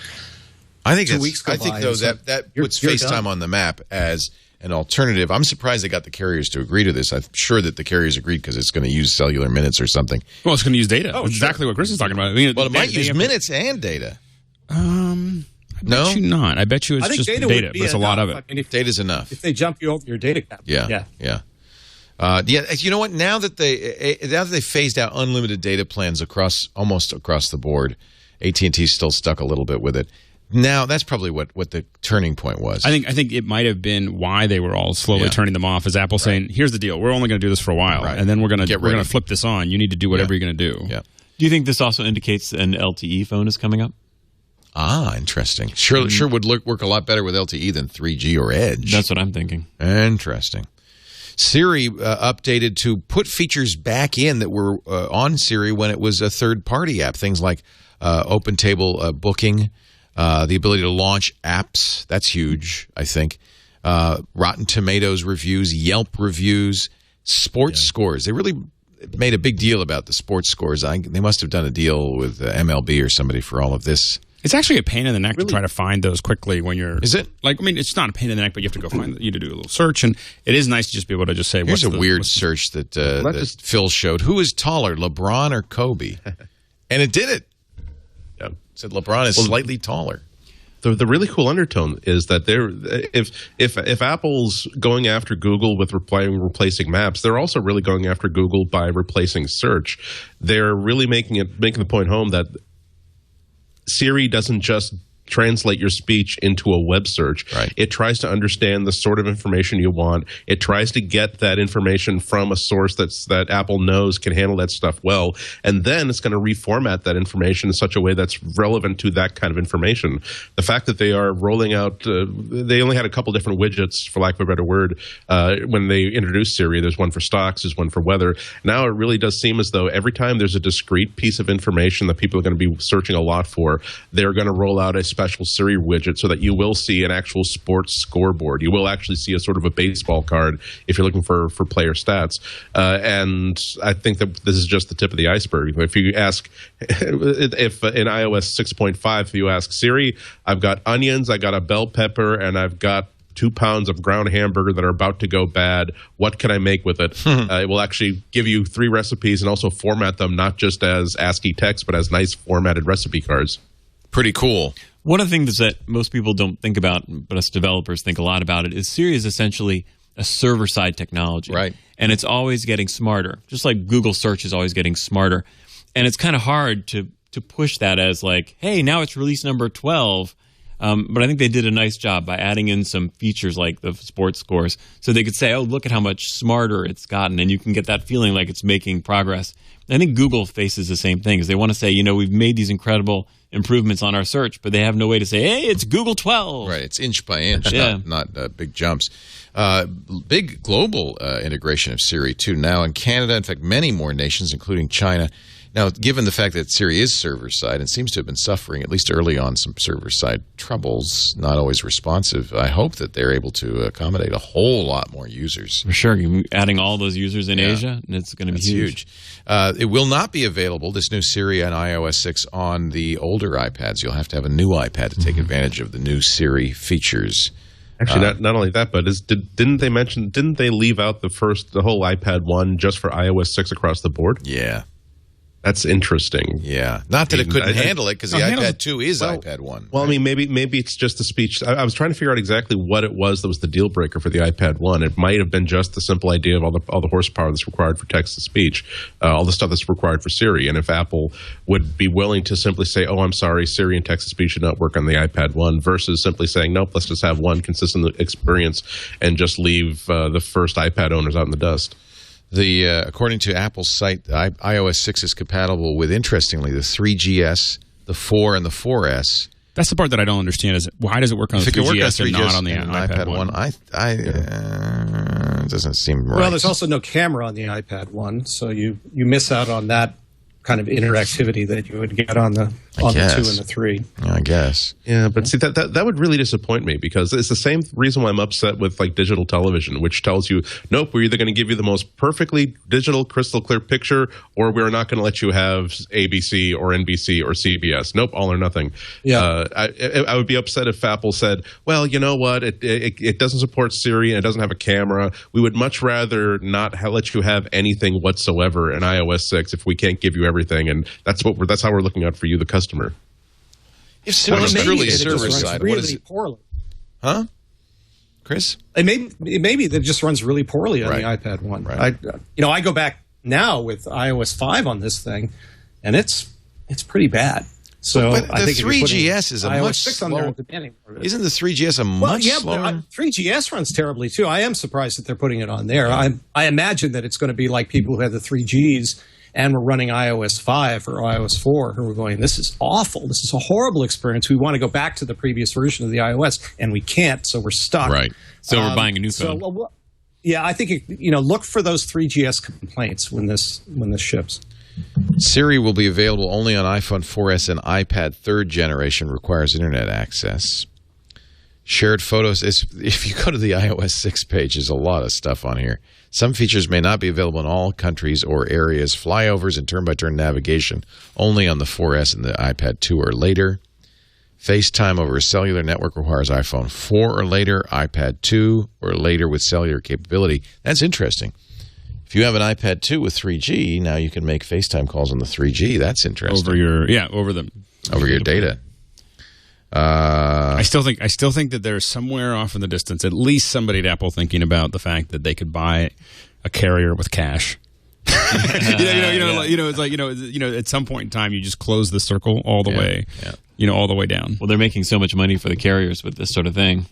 I think that puts FaceTime on the map as an alternative. I'm surprised they got the carriers to agree to this. I'm sure that the carriers agreed because it's going to use cellular minutes or something.
Well, it's going to use data. Exactly what Chris is talking about. I mean,
it might use minutes and data.
I bet you not. I bet you it's just data, but it's a lot of it.
I mean,
data's enough.
If they jump you over your data cap.
Yeah. You know what? Now that they phased out unlimited data plans almost across the board, AT&T's still stuck a little bit with it. Now that's probably what the turning point was.
I think it might have been why they were all slowly turning them off. Is Apple saying, "Here's the deal: we're only going to do this for a while, and then we're going to flip this on. You need to do whatever you're going to do."
Yeah.
Do you think this also indicates an LTE phone is coming up?
Ah, interesting. Sure would work a lot better with LTE than 3G or Edge.
That's what I'm thinking.
Interesting. Siri updated to put features back in that were on Siri when it was a third-party app. Things like OpenTable booking. The ability to launch apps, that's huge, I think. Rotten Tomatoes reviews, Yelp reviews, sports scores. They really made a big deal about the sports scores. They must have done a deal with MLB or somebody for all of this.
It's actually a pain in the neck to try to find those quickly when you're...
Is it?
It's not a pain in the neck, but you have to go find... You have to do a little search, and it is nice to just be able to just say...
Here's a weird search that Phil showed. Who is taller, LeBron or Kobe? And it did it.
Yeah.
Said LeBron is slightly taller.
The really cool undertone is that if Apple's going after Google with replacing Maps, they're also really going after Google by replacing search. They're really making the point home that Siri doesn't just translate your speech into a web search.
Right.
It tries to understand the sort of information you want. It tries to get that information from a source that Apple knows can handle that stuff well, and then it's going to reformat that information in such a way that's relevant to that kind of information. The fact that they are rolling out, they only had a couple different widgets, for lack of a better word, when they introduced Siri. There's one for stocks, there's one for weather. Now it really does seem as though every time there's a discrete piece of information that people are going to be searching a lot for, they're going to roll out a special Siri widget so that you will see an actual sports scoreboard. You will actually see a sort of a baseball card if you're looking for player stats. And I think that this is just the tip of the iceberg. If you ask, if in iOS 6.5, if you ask Siri, I've got onions, I got a bell pepper, and I've got 2 pounds of ground hamburger that are about to go bad. What can I make with it? It will actually give you 3 recipes and also format them not just as ASCII text, but as nice formatted recipe cards.
Pretty cool.
One of the things that most people don't think about, but us developers think a lot about it, is Siri is essentially a server-side technology.
Right.
And it's always getting smarter, just like Google search is always getting smarter. And it's kind of hard to push that as like, hey, now it's release number 12. But I think they did a nice job by adding in some features like the sports scores so they could say, oh, look at how much smarter it's gotten, and you can get that feeling like it's making progress. I think Google faces the same thing, because they want to say, we've made these incredible improvements on our search, but they have no way to say, hey, it's Google 12.
Right, it's inch by inch,
yeah.
not big jumps. Big global integration of Siri, too, now in Canada. In fact, many more nations, including China. Now, given the fact that Siri is server-side and seems to have been suffering, at least early on, some server-side troubles, not always responsive, I hope that they're able to accommodate a whole lot more users.
For sure. You're adding all those users in Asia, and it's going to be huge.
It will not be available, this new Siri on iOS 6, on the older iPads. You'll have to have a new iPad to take advantage of the new Siri features.
Actually, not only that, but didn't they leave out the whole iPad 1 just for iOS 6 across the board?
Yeah.
That's interesting.
Yeah. Not that it couldn't handle it, because the iPad 2 is iPad 1.
Well, right? I mean, maybe it's just the speech. I was trying to figure out exactly what it was that was the deal breaker for the iPad 1. It might have been just the simple idea of all the horsepower that's required for text-to-speech, all the stuff that's required for Siri. And if Apple would be willing to simply say, oh, I'm sorry, Siri and text-to-speech should not work on the iPad 1, versus simply saying, nope, let's just have one consistent experience and just leave the first iPad owners out in the dust.
According to Apple's site, iOS 6 is compatible with, interestingly, the 3GS, the 4, and the 4S.
That's the part that I don't understand. Is why does it work on the 3GS and not on the iPad 1?
It doesn't seem right.
Well, there's also no camera on the iPad 1, so you miss out on that kind of interactivity that you would get on the 2 and the 3.
I guess.
Yeah, but see, that would really disappoint me, because it's the same reason why I'm upset with like digital television, which tells you, nope, we're either going to give you the most perfectly digital, crystal clear picture, or we're not going to let you have ABC or NBC or CBS. Nope, all or nothing.
Yeah.
I would be upset if Apple said, well, you know what, it doesn't support Siri and it doesn't have a camera. We would much rather not let you have anything whatsoever in iOS 6 if we can't give you everything, and that's how we're looking out for you, the customer.
If Siri is truly server-side,
really
what is it?
Poorly.
Huh? Chris?
It maybe it just runs really poorly on the iPad 1.
Right.
I go back now with iOS 5 on this thing, and it's pretty bad. So
but
I think
the 3GS is a
iOS
much
6
slower.
on there,
Isn't the 3GS a much slower?
3GS runs terribly too. I am surprised that they're putting it on there. I imagine that it's going to be like people who had the 3Gs and were running iOS 5 or iOS 4 who were going, this is awful. This is a horrible experience. We want to go back to the previous version of the iOS, and we can't, so we're stuck.
Right. So we're buying a new phone.
Yeah, I think look for those 3GS complaints when this ships.
Siri will be available only on iPhone 4S and iPad 3rd generation, requires internet access. Shared photos, if you go to the iOS 6 page, there's a lot of stuff on here. Some features may not be available in all countries or areas. Flyovers and turn-by-turn navigation only on the 4S and the iPad 2 or later. FaceTime over a cellular network requires iPhone 4 or later, iPad 2 or later with cellular capability. That's interesting. If you have an iPad 2 with 3G, now you can make FaceTime calls on the 3G. That's interesting.
Over your
data.
I still think that there's somewhere off in the distance, at least somebody at Apple thinking about the fact that they could buy a carrier with cash. It's like at some point in time, you just close the circle all the way, all the way down.
Well, they're making so much money for the carriers with this sort of thing.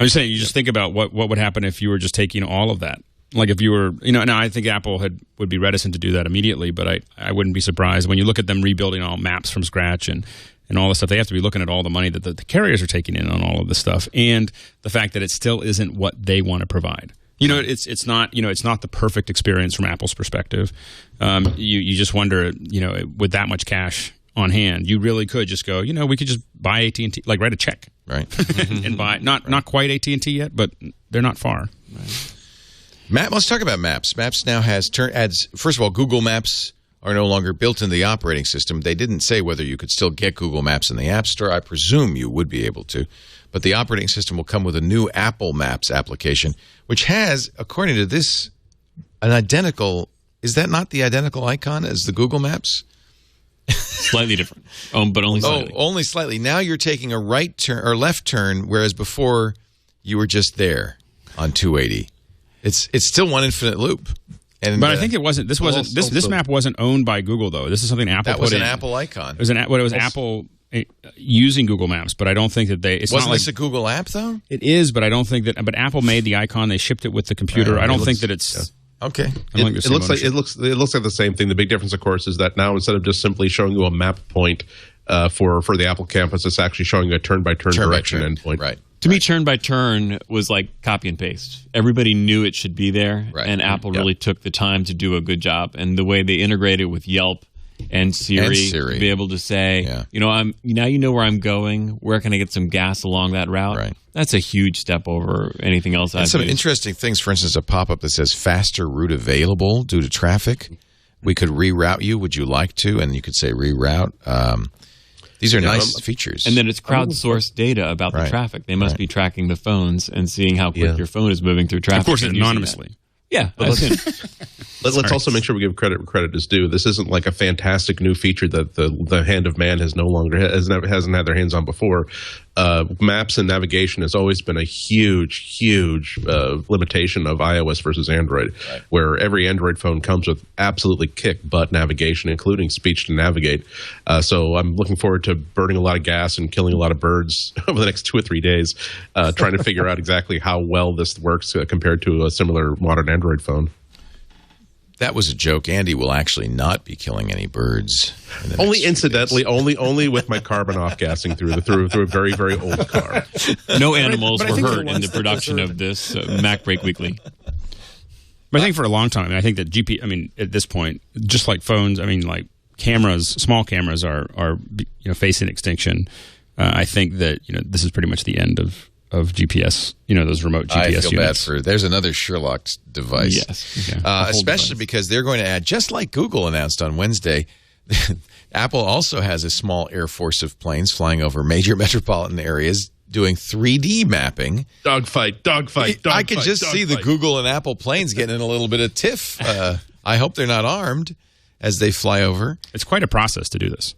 I'm just saying, you just think about what would happen if you were just taking all of that. Like if you were, now I think Apple would be reticent to do that immediately, but I wouldn't be surprised when you look at them rebuilding all maps from scratch and all this stuff. They have to be looking at all the money that the carriers are taking in on all of this stuff, and the fact that it still isn't what they want to provide. It's not the perfect experience from Apple's perspective. You just wonder, with that much cash on hand, you really could just go, we could just buy AT&T, like write a check,
right,
and buy not quite AT&T yet, but they're not far.
Right. Let's talk about Maps. Maps now adds. First of all, Google Maps are no longer built into the operating system. They didn't say whether you could still get Google Maps in the App Store. I presume you would be able to. But the operating system will come with a new Apple Maps application, which has, according to this, an identical... Is that not the identical icon as the Google Maps?
Slightly different, but only slightly.
Oh, only slightly. Now you're taking a right turn or left turn, whereas before you were just there on 280. It's still one infinite loop.
But I think it wasn't. This map wasn't owned by Google, though. This is something Apple put in.
That was an Apple icon.
It was Apple using Google Maps, but I don't think that they.
Wasn't this a Google app though?
It is, but I don't think that. But Apple made the icon. They shipped it with the computer. I don't think that it's.
Yeah. Okay.
It looks like the same thing. The big difference, of course, is that now instead of just simply showing you a map point for the Apple campus, it's actually showing you a turn-by-turn direction endpoint.
Right.
To me, turn by turn was like copy and paste. Everybody knew it should be there, and Apple really took the time to do a good job. And the way they integrated with Yelp and Siri, to be able to say, now you know where I'm going. Where can I get some gas along that route? Right. That's a huge step over anything else.
And some interesting things. For instance, a pop-up that says faster route available due to traffic. We could reroute you. Would you like to? And you could say reroute. These are nice features.
And then it's crowdsourced data about the traffic. They must be tracking the phones and seeing how quick your phone is moving through traffic.
Of course, anonymously.
Yeah.
Let's also make sure we give credit where credit is due. This isn't like a fantastic new feature that the hand of man hasn't had their hands on before. Maps and navigation has always been a huge limitation of iOS versus Android, where every Android phone comes with absolutely kick-butt navigation, including speech to navigate. So I'm looking forward to burning a lot of gas and killing a lot of birds over the next 2 or 3 days, trying to figure out exactly how well this works compared to a similar modern Android phone.
That was a joke. Andy will actually not be killing any birds.
Only incidentally, only with my carbon off-gassing through a very, very old car.
No animals were hurt in the production of this MacBreak Weekly.
But I think for a long time, I think that at this point, just like phones, like cameras, small cameras are facing extinction. I think that this is pretty much the end of GPS, those remote GPS units.
I feel bad for. There's another Sherlocked device.
Yes.
Especially because they're going to add, just like Google announced on Wednesday, Apple also has a small air force of planes flying over major metropolitan areas doing 3D mapping.
Dogfight.
I could just see the Google and Apple planes getting in a little bit of tiff. I hope they're not armed as they fly over.
It's quite a process to do this.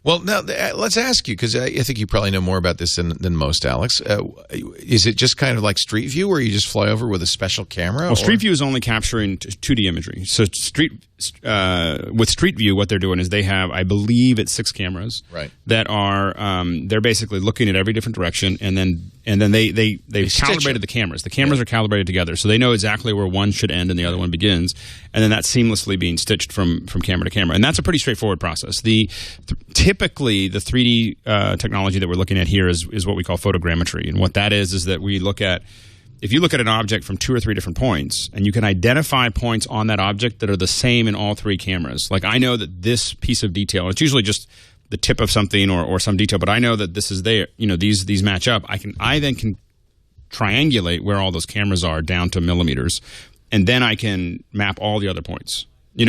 Well, now, let's ask you, because I think you probably know more about this than most, Alex. Is it just kind of like Street View, where you just fly over with a special camera?
Well, Street View is only capturing 2D imagery. So with Street View, what they're doing is they have, I believe it's 6 cameras that are, they're basically looking at every different direction, and then they've calibrated the cameras. The cameras are calibrated together, so they know exactly where one should end and the other one begins, and then that's seamlessly being stitched from camera to camera. And that's a pretty straightforward process. Typically, the 3D technology that we're looking at here is what we call photogrammetry. And what that is that we look at, if you look at an object from 2 or 3 different points, and you can identify points on that object that are the same in all 3 cameras. Like, I know that this piece of detail, it's usually just the tip of something or some detail, but I know that this is there. These match up. I then can triangulate where all those cameras are down to millimeters, and then I can map all the other points,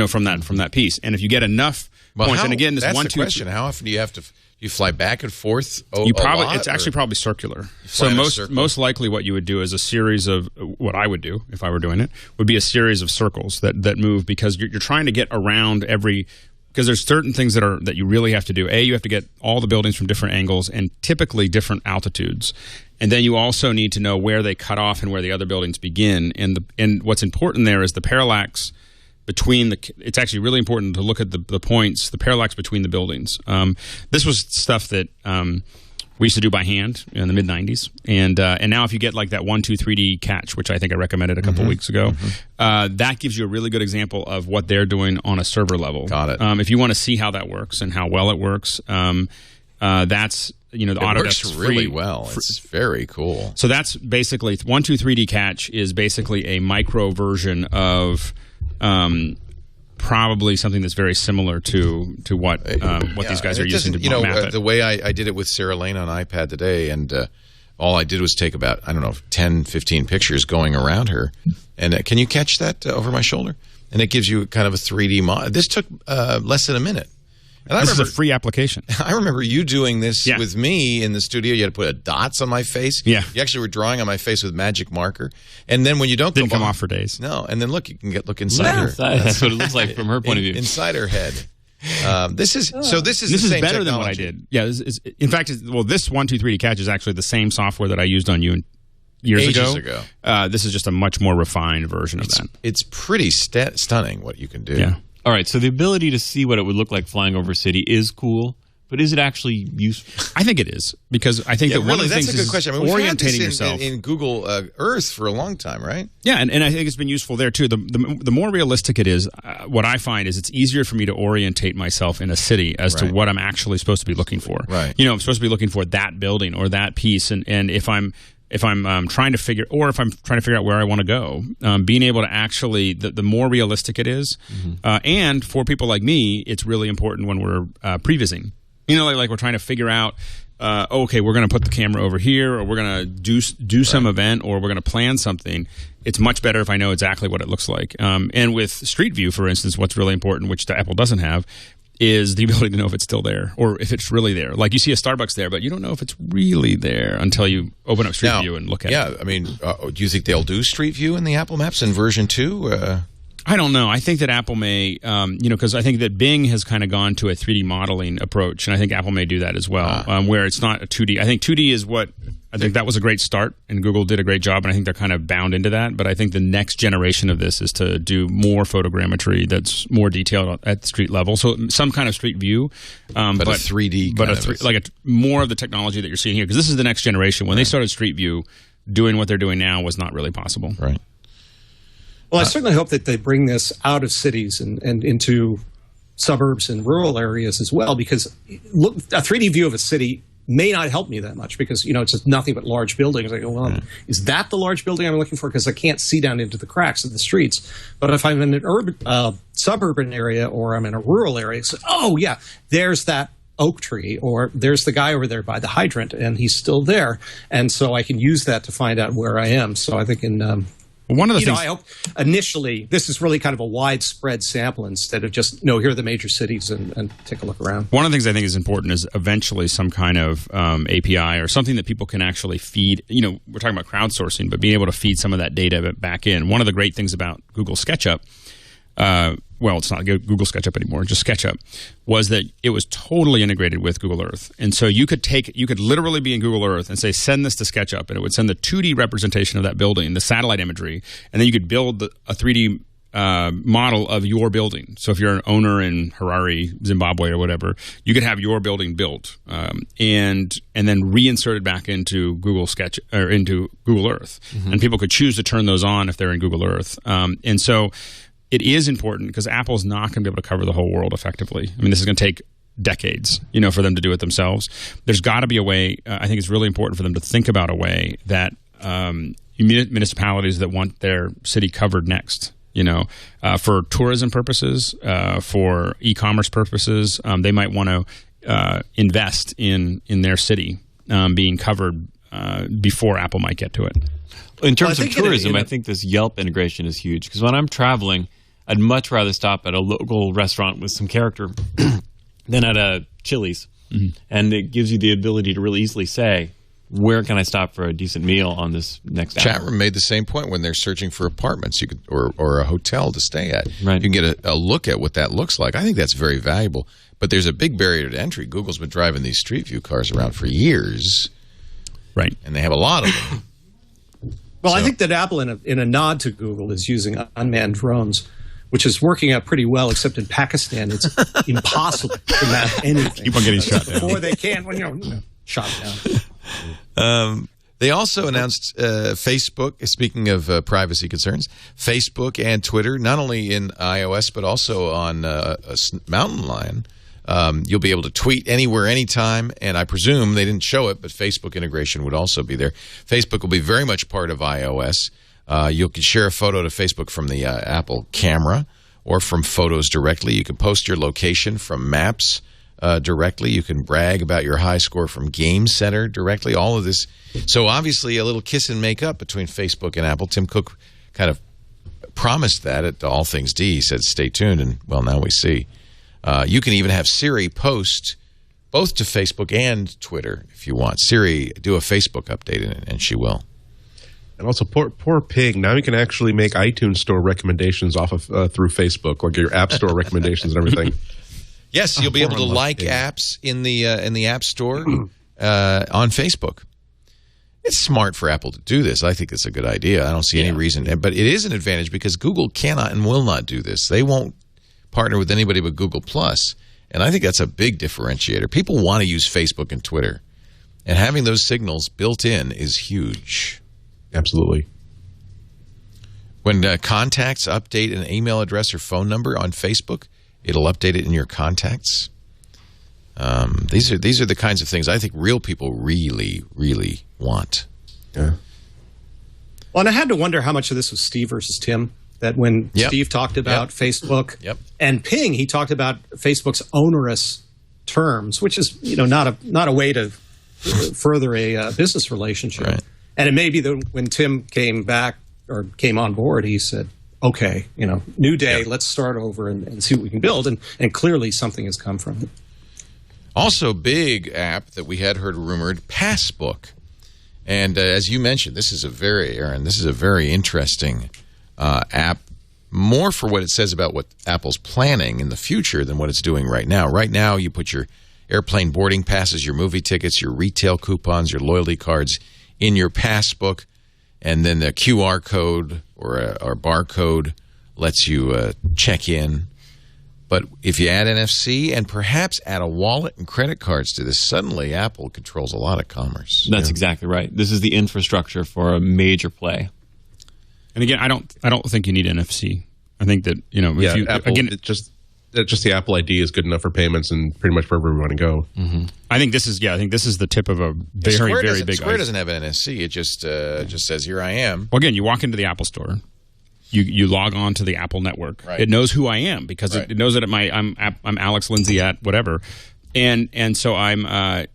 from that piece. And if you get enough points, and again,
that's the question. How often do you have to? You fly back and forth.
It's actually probably circular. So most likely, what you would do is a series of what I would do if I were doing it would be a series of circles that move, because you're trying to get around every. Because there's certain things that you really have to do. You have to get all the buildings from different angles and typically different altitudes, and then you also need to know where they cut off and where the other buildings begin. And what's important there is the parallax between it's actually really important to look at the points, the parallax between the buildings. This was stuff that we used to do by hand in the mid-90s. And now if you get like that 1, 2, 3D catch, which I think I recommended a couple weeks ago, that gives you a really good example of what they're doing on a server level.
Got it.
If you want to see how that works and how well it works, that's, the Autodesk
works really well. It's very cool.
So that's basically 1, 2, 3D catch is basically a micro version of probably something that's very similar to what these guys are using to map it.
The way I did it with Sarah Lane on iPad today, and all I did was take about, 10, 15 pictures going around her. And can you catch that over my shoulder? And it gives you kind of a 3D model. This took less than a minute. And
this is a free application.
I remember you doing this with me in the studio. You had to put dots on my face.
Yeah.
You actually were drawing on my face with magic marker. And then when you don't
didn't come off for days.
No. And then look, you can look inside her.
That's what it looks like from her point of view.
Inside her head. This is the same
better
technology.
Than what I did. Yeah. In fact, this 1, 2, 3D catch is actually the same software that I used on you ages ago. This is just a much more refined version of that.
It's pretty stunning what you can do.
Yeah.
All right, so the ability to see what it would look like flying over a city is cool, but is it actually useful?
I think it is, because I think that one of the things
that's a good question. We've had
orientating
this
yourself
in Google Earth for a long time, right?
Yeah, and I think it's been useful there too. The more realistic it is, what I find is it's easier for me to orientate myself in a city as to what I'm actually supposed to be looking for.
Right.
I'm supposed to be looking for that building or that piece, and if I'm trying to figure out where I want to go, being able to actually, the more realistic it is, and for people like me, it's really important when we're prevising. Like we're trying to figure out, okay, we're going to put the camera over here, or we're going to do some event, or we're going to plan something. It's much better if I know exactly what it looks like. And with Street View, for instance, what's really important, which Apple doesn't have, is the ability to know if it's still there or if it's really there. Like you see a Starbucks there, but you don't know if it's really there until you open up Street View and look at it.
Yeah, I mean, do you think they'll do Street View in the Apple Maps in version 2?
I don't know. I think that Apple may, because I think that Bing has kind of gone to a 3D modeling approach, and I think Apple may do that as well, where it's not a 2D. I think 2D is I think that was a great start, and Google did a great job, and I think they're kind of bound into that. But I think the next generation of this is to do more photogrammetry that's more detailed at the street level. So some kind of street view.
But a 3D
more of the technology that you're seeing here. Because this is the next generation. When they started Street View, doing what they're doing now was not really possible.
Right.
Well, I certainly hope that they bring this out of cities and into suburbs and rural areas as well, because a 3D view of a city may not help me that much because, it's just nothing but large buildings. I go, well, is that the large building I'm looking for? Because I can't see down into the cracks of the streets. But if I'm in an suburban area or I'm in a rural area, it's, oh, yeah, there's that oak tree, or there's the guy over there by the hydrant, and he's still there. And so I can use that to find out where I am. So I think
one of the things,
I hope initially this is really kind of a widespread sample instead of just, here are the major cities and take a look around.
One of the things I think is important is eventually some kind of API or something that people can actually feed. We're talking about crowdsourcing, but being able to feed some of that data back in. One of the great things about Google SketchUp, it's not Google SketchUp anymore, just SketchUp, was that it was totally integrated with Google Earth. And so you could literally be in Google Earth and say, send this to SketchUp, and it would send the 2D representation of that building, the satellite imagery, and then you could build a 3D model of your building. So if you're an owner in Harare, Zimbabwe, or whatever, you could have your building built and then reinserted back into Google Sketch or into Google Earth. And people could choose to turn those on if they're in Google Earth. And so it is important because Apple's not going to be able to cover the whole world effectively. I mean, this is going to take decades, for them to do it themselves. There's got to be a way. I think it's really important for them to think about a way that municipalities that want their city covered next, for tourism purposes, for e-commerce purposes, they might want to invest in their city being covered before Apple might get to it.
In terms of tourism, I think this Yelp integration is huge because when I'm traveling, I'd much rather stop at a local restaurant with some character than at a Chili's. And it gives you the ability to really easily say, where can I stop for a decent meal on this next hour?
Chat room made the same point when they're searching for apartments or a hotel to stay at.
Right.
You can get a look at what that looks like. I think that's very valuable. But there's a big barrier to entry. Google's been driving these Street View cars around for years.
Right.
And they have a lot of them.
Well, I think that Apple, in a nod to Google, is using unmanned drones, which is working out pretty well, except in Pakistan, it's impossible to map anything.
Keep on getting shot down.
Before they can, when you're shot down.
They also announced Facebook, speaking of privacy concerns, Facebook and Twitter, not only in iOS, but also on Mountain Lion. You'll be able to tweet anywhere, anytime, and I presume they didn't show it, but Facebook integration would also be there. Facebook will be very much part of iOS. You can share a photo to Facebook from the Apple camera or from Photos directly. You can post your location from Maps directly. You can brag about your high score from Game Center directly. All of this. So obviously a little kiss and make up between Facebook and Apple. Tim Cook kind of promised that at All Things D. He said, stay tuned, and, well, now we see. You can even have Siri post both to Facebook and Twitter if you want. Siri, do a Facebook update, and she will.
And also, poor Pig. Now you can actually make iTunes Store recommendations off of through Facebook, like your App Store recommendations and everything.
Yes, you'll be able to like apps in the App Store on Facebook. It's smart for Apple to do this. I think it's a good idea. I don't see any reason. But it is an advantage because Google cannot and will not do this. They won't partner with anybody but Google+. And I think that's a big differentiator. People want to use Facebook and Twitter. And having those signals built in is huge.
Absolutely.
When contacts update an email address or phone number on Facebook, it'll update it in your contacts. These are the kinds of things I think real people really, really want.
Yeah.
Well, and I had to wonder how much of this was Steve versus Tim. That when Steve talked about Facebook and Ping, he talked about Facebook's onerous terms, which is not a way to further a business relationship.
Right.
And it may be that when Tim came back or came on board, he said, okay, new day, let's start over and see what we can build. And clearly something has come from it.
Also, big app that we had heard rumored, Passbook. And as you mentioned, this is a very interesting app, more for what it says about what Apple's planning in the future than what it's doing right now. Right now, you put your airplane boarding passes, your movie tickets, your retail coupons, your loyalty cards in your Passbook, and then the QR code or barcode lets you check in. But if you add NFC and perhaps add a wallet and credit cards to this, suddenly Apple controls a lot of commerce.
That's exactly right. This is the infrastructure for a major play.
And again, I don't think you need NFC. I think that if you
Apple,
again,
just the Apple ID is good enough for payments and pretty much wherever we want to go.
Mm-hmm. I think this is the tip of a very big.
Square doesn't have an NFC. It just says here I am.
Well, again, you walk into the Apple Store. You log on to the Apple network.
Right.
It knows who I am because it knows that I'm Alex Lindsay at whatever, and so I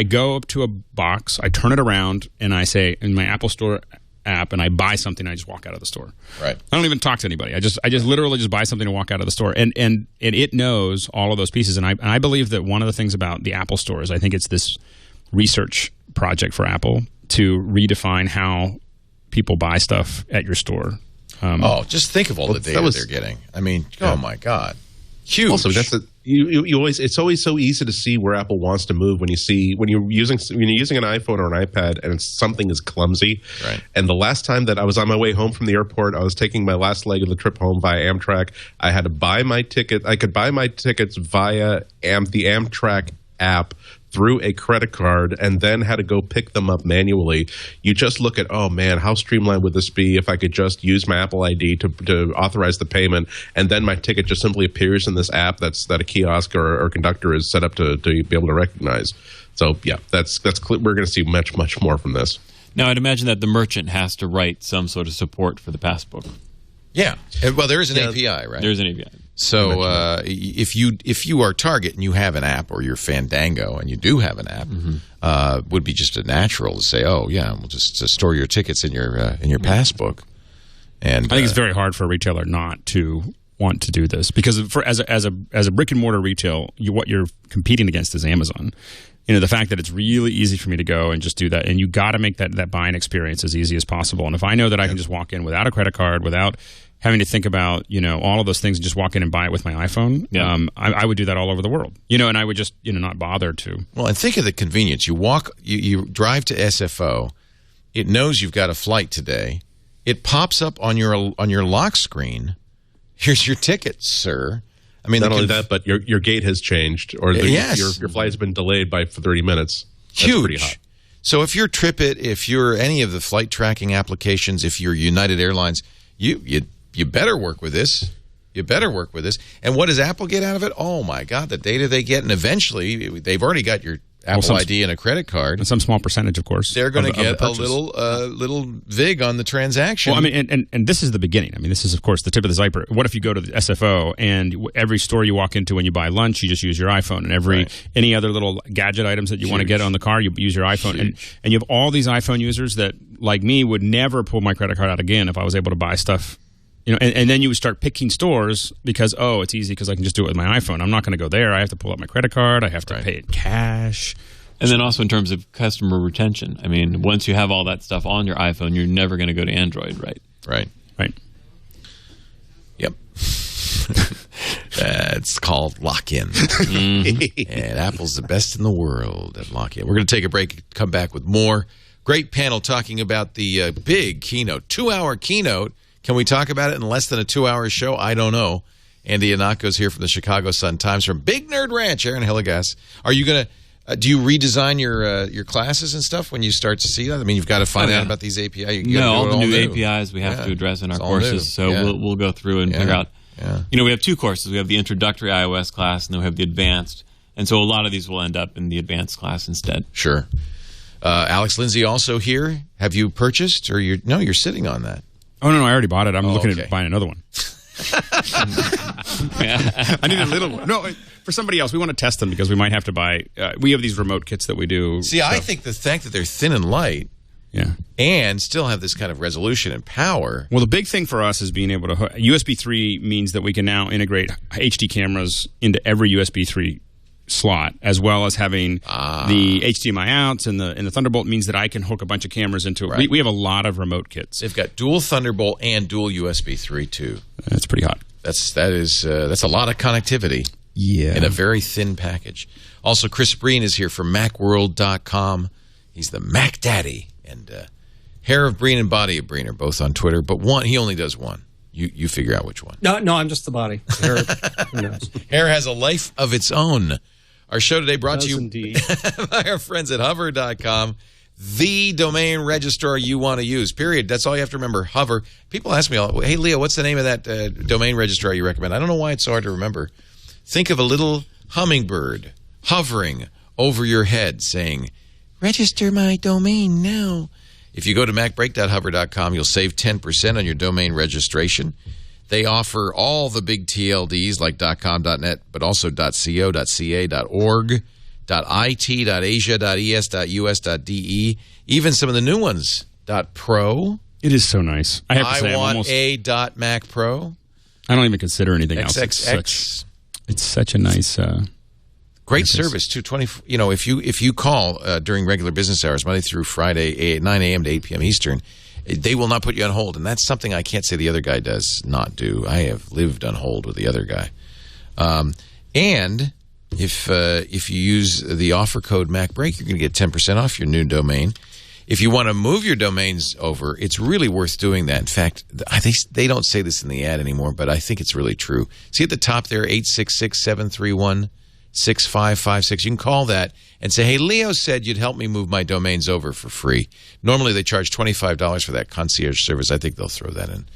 go up to a box, I turn it around, and I say in my Apple Store app, and I buy something. I just walk out of the store.
Right.
I don't even talk to anybody. I just literally just buy something and walk out of the store, and it knows all of those pieces. And I believe that one of the things about the Apple Store is I think it's this research project for Apple to redefine how people buy stuff at your store.
Just think of all the data they're getting. I mean, oh my God, huge.
Also, that's you always. It's always so easy to see where Apple wants to move when you're using an iPhone or an iPad and something is clumsy.
Right.
And the last time that I was on my way home from the airport, I was taking my last leg of the trip home via Amtrak. I had to buy my ticket. I could buy my tickets via the Amtrak app through a credit card and then had to go pick them up manually. You just look at, oh man, how streamlined would this be if I could just use my Apple ID to authorize the payment, and then my ticket just simply appears in this app that a kiosk or conductor is set up to be able to recognize. So yeah, that's we're going to see much more from this.
Now I'd imagine that the merchant has to write some sort of support for the Passbook.
Yeah. Well, there is an API, right?
There's an API.
So if you are Target and you have an app, or you're Fandango and you do have an app, would be just a natural to say, oh yeah, we'll just store your tickets in your Passbook. And
I think it's very hard for a retailer not to want to do this because as a brick and mortar retail, what you're competing against is Amazon. The fact that it's really easy for me to go and just do that, and you got to make that buying experience as easy as possible. And if I know that I can just walk in without a credit card, without having to think about all of those things, and just walk in and buy it with my iPhone, I would do that all over the world. And I would just not bother to.
Well, and think of the convenience. You drive to SFO. It knows you've got a flight today. It pops up on your lock screen. Here's your ticket, sir. I mean,
not only that, but your gate has changed, or your flight has been delayed by 30 minutes. That's
huge.
Pretty hot.
So if you're TripIt, if you're any of the flight tracking applications, if you're United Airlines, you better work with this. You better work with this. And what does Apple get out of it? Oh, my God, the data they get. And eventually, they've already got your Apple ID and a credit card.
And some small percentage, of course.
They're going to get a little vig on the transaction.
Well, I mean, and this is the beginning. I mean, this is, of course, the tip of the iceberg. What if you go to the SFO and every store you walk into when you buy lunch, you just use your iPhone, and any other little gadget items that you want to get on the car, you use your iPhone. And you have all these iPhone users that, like me, would never pull my credit card out again if I was able to buy stuff. You know, and then you would start picking stores because, it's easy because I can just do it with my iPhone. I'm not going to go there. I have to pull out my credit card. I have to pay it cash.
And then also in terms of customer retention. I mean, once you have all that stuff on your iPhone, you're never going to go to Android, right?
Right. Yep. It's called lock-in. And Apple's the best in the world at lock-in. We're going to take a break, come back with more. Great panel talking about the big keynote, 2-hour keynote. Can we talk about it in less than a 2-hour show? I don't know. Andy Ihnatko's here from the Chicago Sun-Times from Big Nerd Ranch, Aaron Hillegrass. Are you going to do you redesign your classes and stuff when you start to see that? I mean, you've got to find out about these APIs.
All the new APIs we have to address in our courses. So we'll go through and figure out. Yeah. You know, we have two courses. We have the introductory iOS class, and then we have the advanced. And so a lot of these will end up in the advanced class instead.
Sure. Alex Lindsay also here. Have you purchased, or you're sitting on that?
Oh, no, I already bought it. I'm looking at buying another one. I need a little one. No, for somebody else. We want to test them because we might have to buy. We have these remote kits that we do.
See, I think the fact that they're thin and light and still have this kind of resolution and power.
Well, the big thing for us is being able to USB 3 means that we can now integrate HD cameras into every USB 3 slot, as well as having the HDMI outs and the Thunderbolt means that I can hook a bunch of cameras into it. We have a lot of remote kits.
They've got dual Thunderbolt and dual USB 3 too.
That's pretty hot.
That's a lot of connectivity.
Yeah.
In a very thin package. Also, Chris Breen is here from MacWorld.com. He's the Mac Daddy, and Hair of Breen and Body of Breen are both on Twitter, but he only does one. You figure out which one.
No, I'm just the body. Hair, who knows?
Hair has a life of its own. Our show today brought to you by our friends at Hover.com, the domain registrar you want to use, period. That's all you have to remember, Hover. People ask me, hey, Leo, what's the name of that domain registrar you recommend? I don't know why it's so hard to remember. Think of a little hummingbird hovering over your head saying, register my domain now. If you go to MacBreak.hover.com, you'll save 10% on your domain registration. They offer all the big TLDs like .com, .net, but also .co, .ca, .org, .it, .asia, .es, .us, .de, even some of the new ones, .pro.
It is so nice. I have to say,
want a .mac Pro.
I don't even consider anything else. It's such a nice...
Great service, too. If you call during regular business hours, Monday through Friday, 9 a.m. to 8 p.m. Eastern, they will not put you on hold, and that's something I can't say the other guy does not do. I have lived on hold with the other guy. And if you use the offer code MacBreak, you're going to get 10% off your new domain. If you want to move your domains over, it's really worth doing that. In fact, they don't say this in the ad anymore, but I think it's really true. See at the top there, 866-731-6556. You can call that and say, hey, Leo said you'd help me move my domains over for free. Normally they charge $25 for that concierge service. I think they'll throw that in.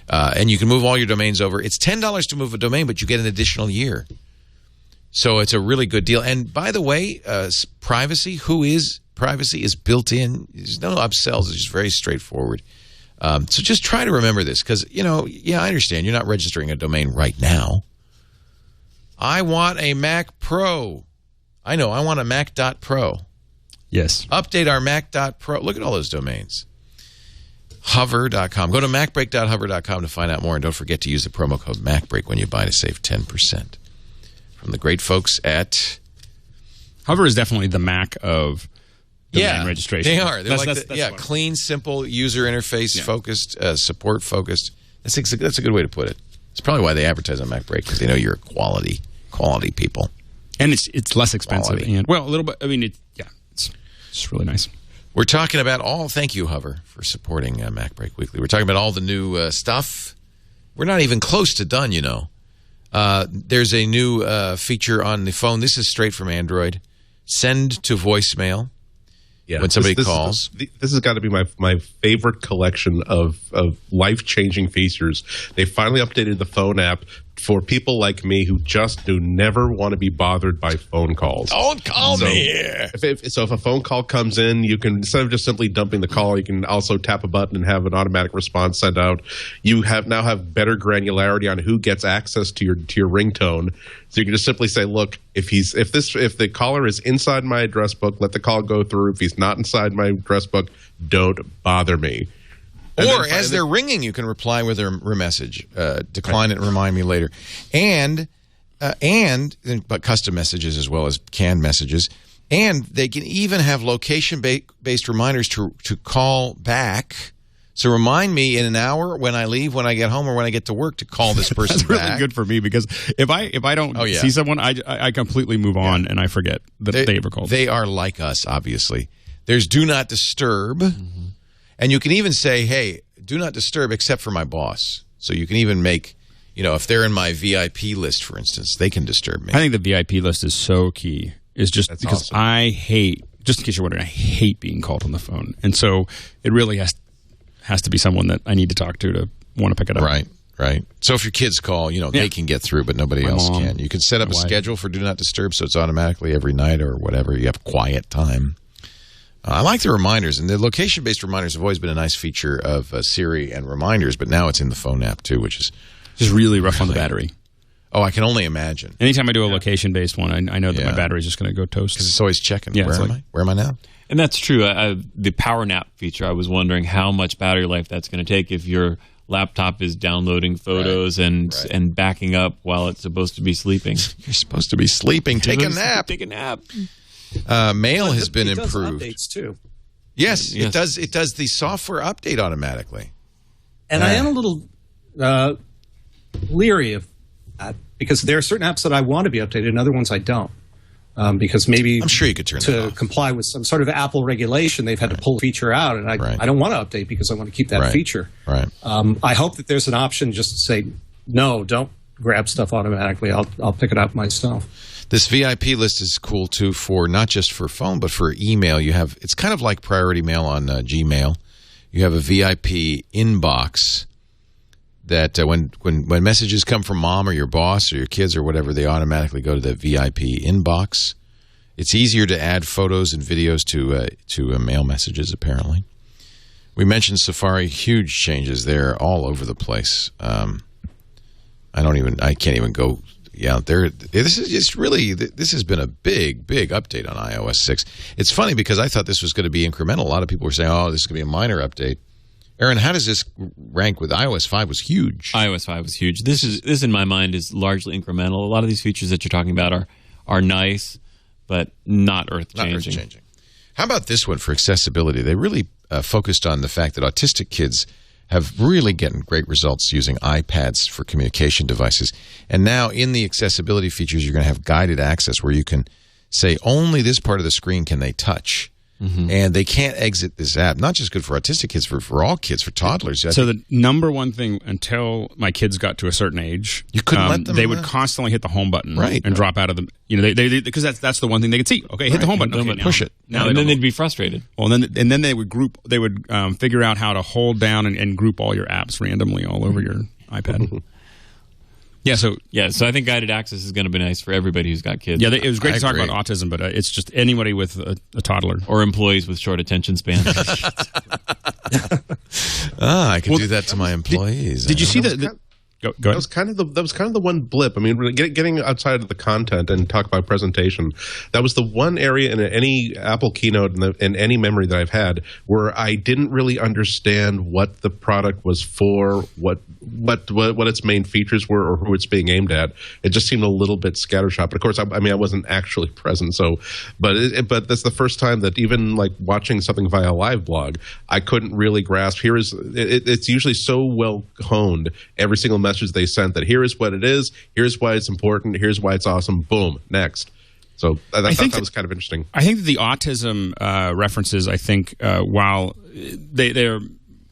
And you can move all your domains over. It's $10 to move a domain, but you get an additional year. So it's a really good deal. And by the way, privacy is built in. There's no upsells. It's just very straightforward. So just try to remember this because, I understand you're not registering a domain right now. I want a Mac Pro. I know. I want a Mac.pro.
Yes.
Update our Mac.pro. Look at all those domains. Hover.com. Go to MacBreak.hover.com to find out more. And don't forget to use the promo code MacBreak when you buy to save 10%. From the great folks at...
Hover is definitely the Mac of domain registration.
They are. They're clean, simple, user interface focused, support focused. That's a good way to put it. It's probably why they advertise on MacBreak, because they know you're quality people.
And it's less expensive. And, well, a little bit. I mean, it's really nice.
We're talking about thank you, Hover, for supporting MacBreak Weekly. We're talking about all the new stuff We're not even close to done, There's a new feature on the phone. This is straight from Android. Send to voicemail when somebody calls.
This has got to be my favorite collection of life-changing features. They finally updated the phone app for people like me who just do never want to be bothered by phone calls.
Don't call me here.
If a phone call comes in, you can, instead of just simply dumping the call, you can also tap a button and have an automatic response sent out. You now have better granularity on who gets access to your ringtone. So you can just simply say, look, if the caller is inside my address book, let the call go through. If he's not inside my address book, don't bother me.
Or as they're ringing, you can reply with a message, decline it and remind me later. But custom messages as well as canned messages. And they can even have location-based reminders to call back. So remind me in an hour when I leave, when I get home, or when I get to work to call this person
That's
back.
really good for me because if I don't see someone, I completely move on and I forget that they ever called.
They are like us, obviously. There's Do Not Disturb. Mm-hmm. And you can even say, hey, do not disturb except for my boss. So you can even make, if they're in my VIP list, for instance, they can disturb me.
I think the VIP list is so key. Is just That's because awesome. I hate, just in case you're wondering, I hate being called on the phone. And so it really has to be someone that I need to talk to want to pick it up.
Right. So if your kids call, they can get through, but nobody else can. You can set up a schedule for Do Not Disturb so it's automatically every night or whatever. You have quiet time. I like the reminders, and the location-based reminders have always been a nice feature of Siri and reminders, but now it's in the phone app, too, which is
just really rough on the battery.
Oh, I can only imagine.
Anytime I do a location-based one, I know that my battery's just going to go toast.
Because it's always checking. Where am I now?
And that's true. The power nap feature, I was wondering how much battery life that's going to take if your laptop is downloading photos and backing up while it's supposed to be sleeping.
You're supposed to be sleeping. Take a nap.
Take a nap.
Mail has been improved.
It does updates too.
Yes, it does. It does the software update automatically.
And I am a little leery of that because there are certain apps that I want to be updated and other ones I don't. Because maybe
I'm sure you could turn that off.
Comply with some sort of Apple regulation, they've had to pull a feature out, and I don't want to update because I want to keep that feature.
Right.
I hope that there's an option just to say no, don't grab stuff automatically. I'll pick it up myself.
This VIP list is cool, too, for not just for phone, but for email. It's kind of like priority mail on Gmail. You have a VIP inbox that when messages come from mom or your boss or your kids or whatever, they automatically go to the VIP inbox. It's easier to add photos and videos to mail messages, apparently. We mentioned Safari, huge changes there all over the place. I can't even go. Yeah, this has been a big update on iOS 6. It's funny because I thought this was going to be incremental. A lot of people were saying, "Oh, this is going to be a minor update." Aaron, how does this rank with iOS 5? Was huge.
iOS 5 was huge. This in my mind is largely incremental. A lot of these features that you're talking about are nice, but not earth-changing.
How about this one for accessibility? They really focused on the fact that autistic kids have really gotten great results using iPads for communication devices. And now in the accessibility features, you're going to have guided access where you can say only this part of the screen can they touch. Mm-hmm. And they can't exit this app. Not just good for autistic kids, for all kids, for toddlers.
So the number one thing until my kids got to a certain age,
you couldn't let them.
They would constantly hit the home button and drop out of the. They because that's the one thing they could see. Okay, hit the home button. Okay,
push it.
Now and then they'd be frustrated.
Well, and then they would group. They would figure out how to hold down and group all your apps randomly all over your iPad. So
I think guided access is going to be nice for everybody who's got kids.
Yeah, it was great to talk about autism, but it's just anybody with a toddler
or employees with short attention span.
I could do that to my employees.
Did you see that? Go ahead.
That was kind of the one blip. I mean, getting outside of the content and talk about presentation, that was the one area in any Apple keynote in any memory that I've had where I didn't really understand what the product was for, what its main features were, or who it's being aimed at. It just seemed a little bit scattershot. But of course, I wasn't actually present. So, but that's the first time that even like watching something via a live blog, I couldn't really grasp. It's usually so well honed every single message they sent that here is what it is, here's why it's important, here's why it's awesome, boom, next. So I thought that was kind of interesting.
I think that the autism references, while they're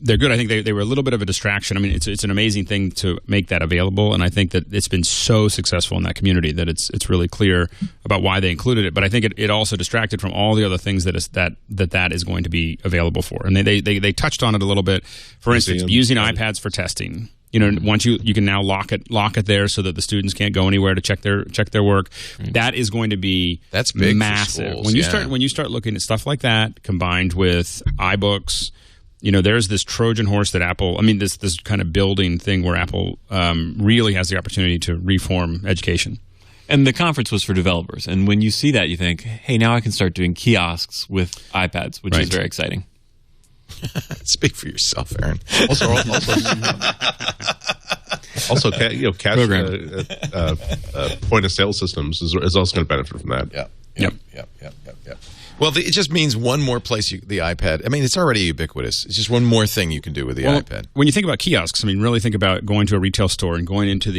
they're good. I think they were a little bit of a distraction. I mean, it's an amazing thing to make that available, and I think that it's been so successful in that community that it's really clear about why they included it. But I think it also distracted from all the other things that is going to be available for. And they touched on it a little bit. For instance, using iPads for testing. Once you can now lock it there so that the students can't go anywhere to check their work. That is going to be
that's big
massive.
For schools,
when you start looking at stuff like that combined with iBooks. There's this Trojan horse that Apple, this kind of building thing where Apple really has the opportunity to reform education.
And the conference was for developers. And when you see that, you think, hey, now I can start doing kiosks with iPads, which is very exciting.
Speak for yourself, Aaron.
Also, point of sale systems is also going to benefit from that.
Yep. Well, it just means one more place the iPad. It's already ubiquitous. It's just one more thing you can do with the iPad.
When you think about kiosks, really think about going to a retail store and going into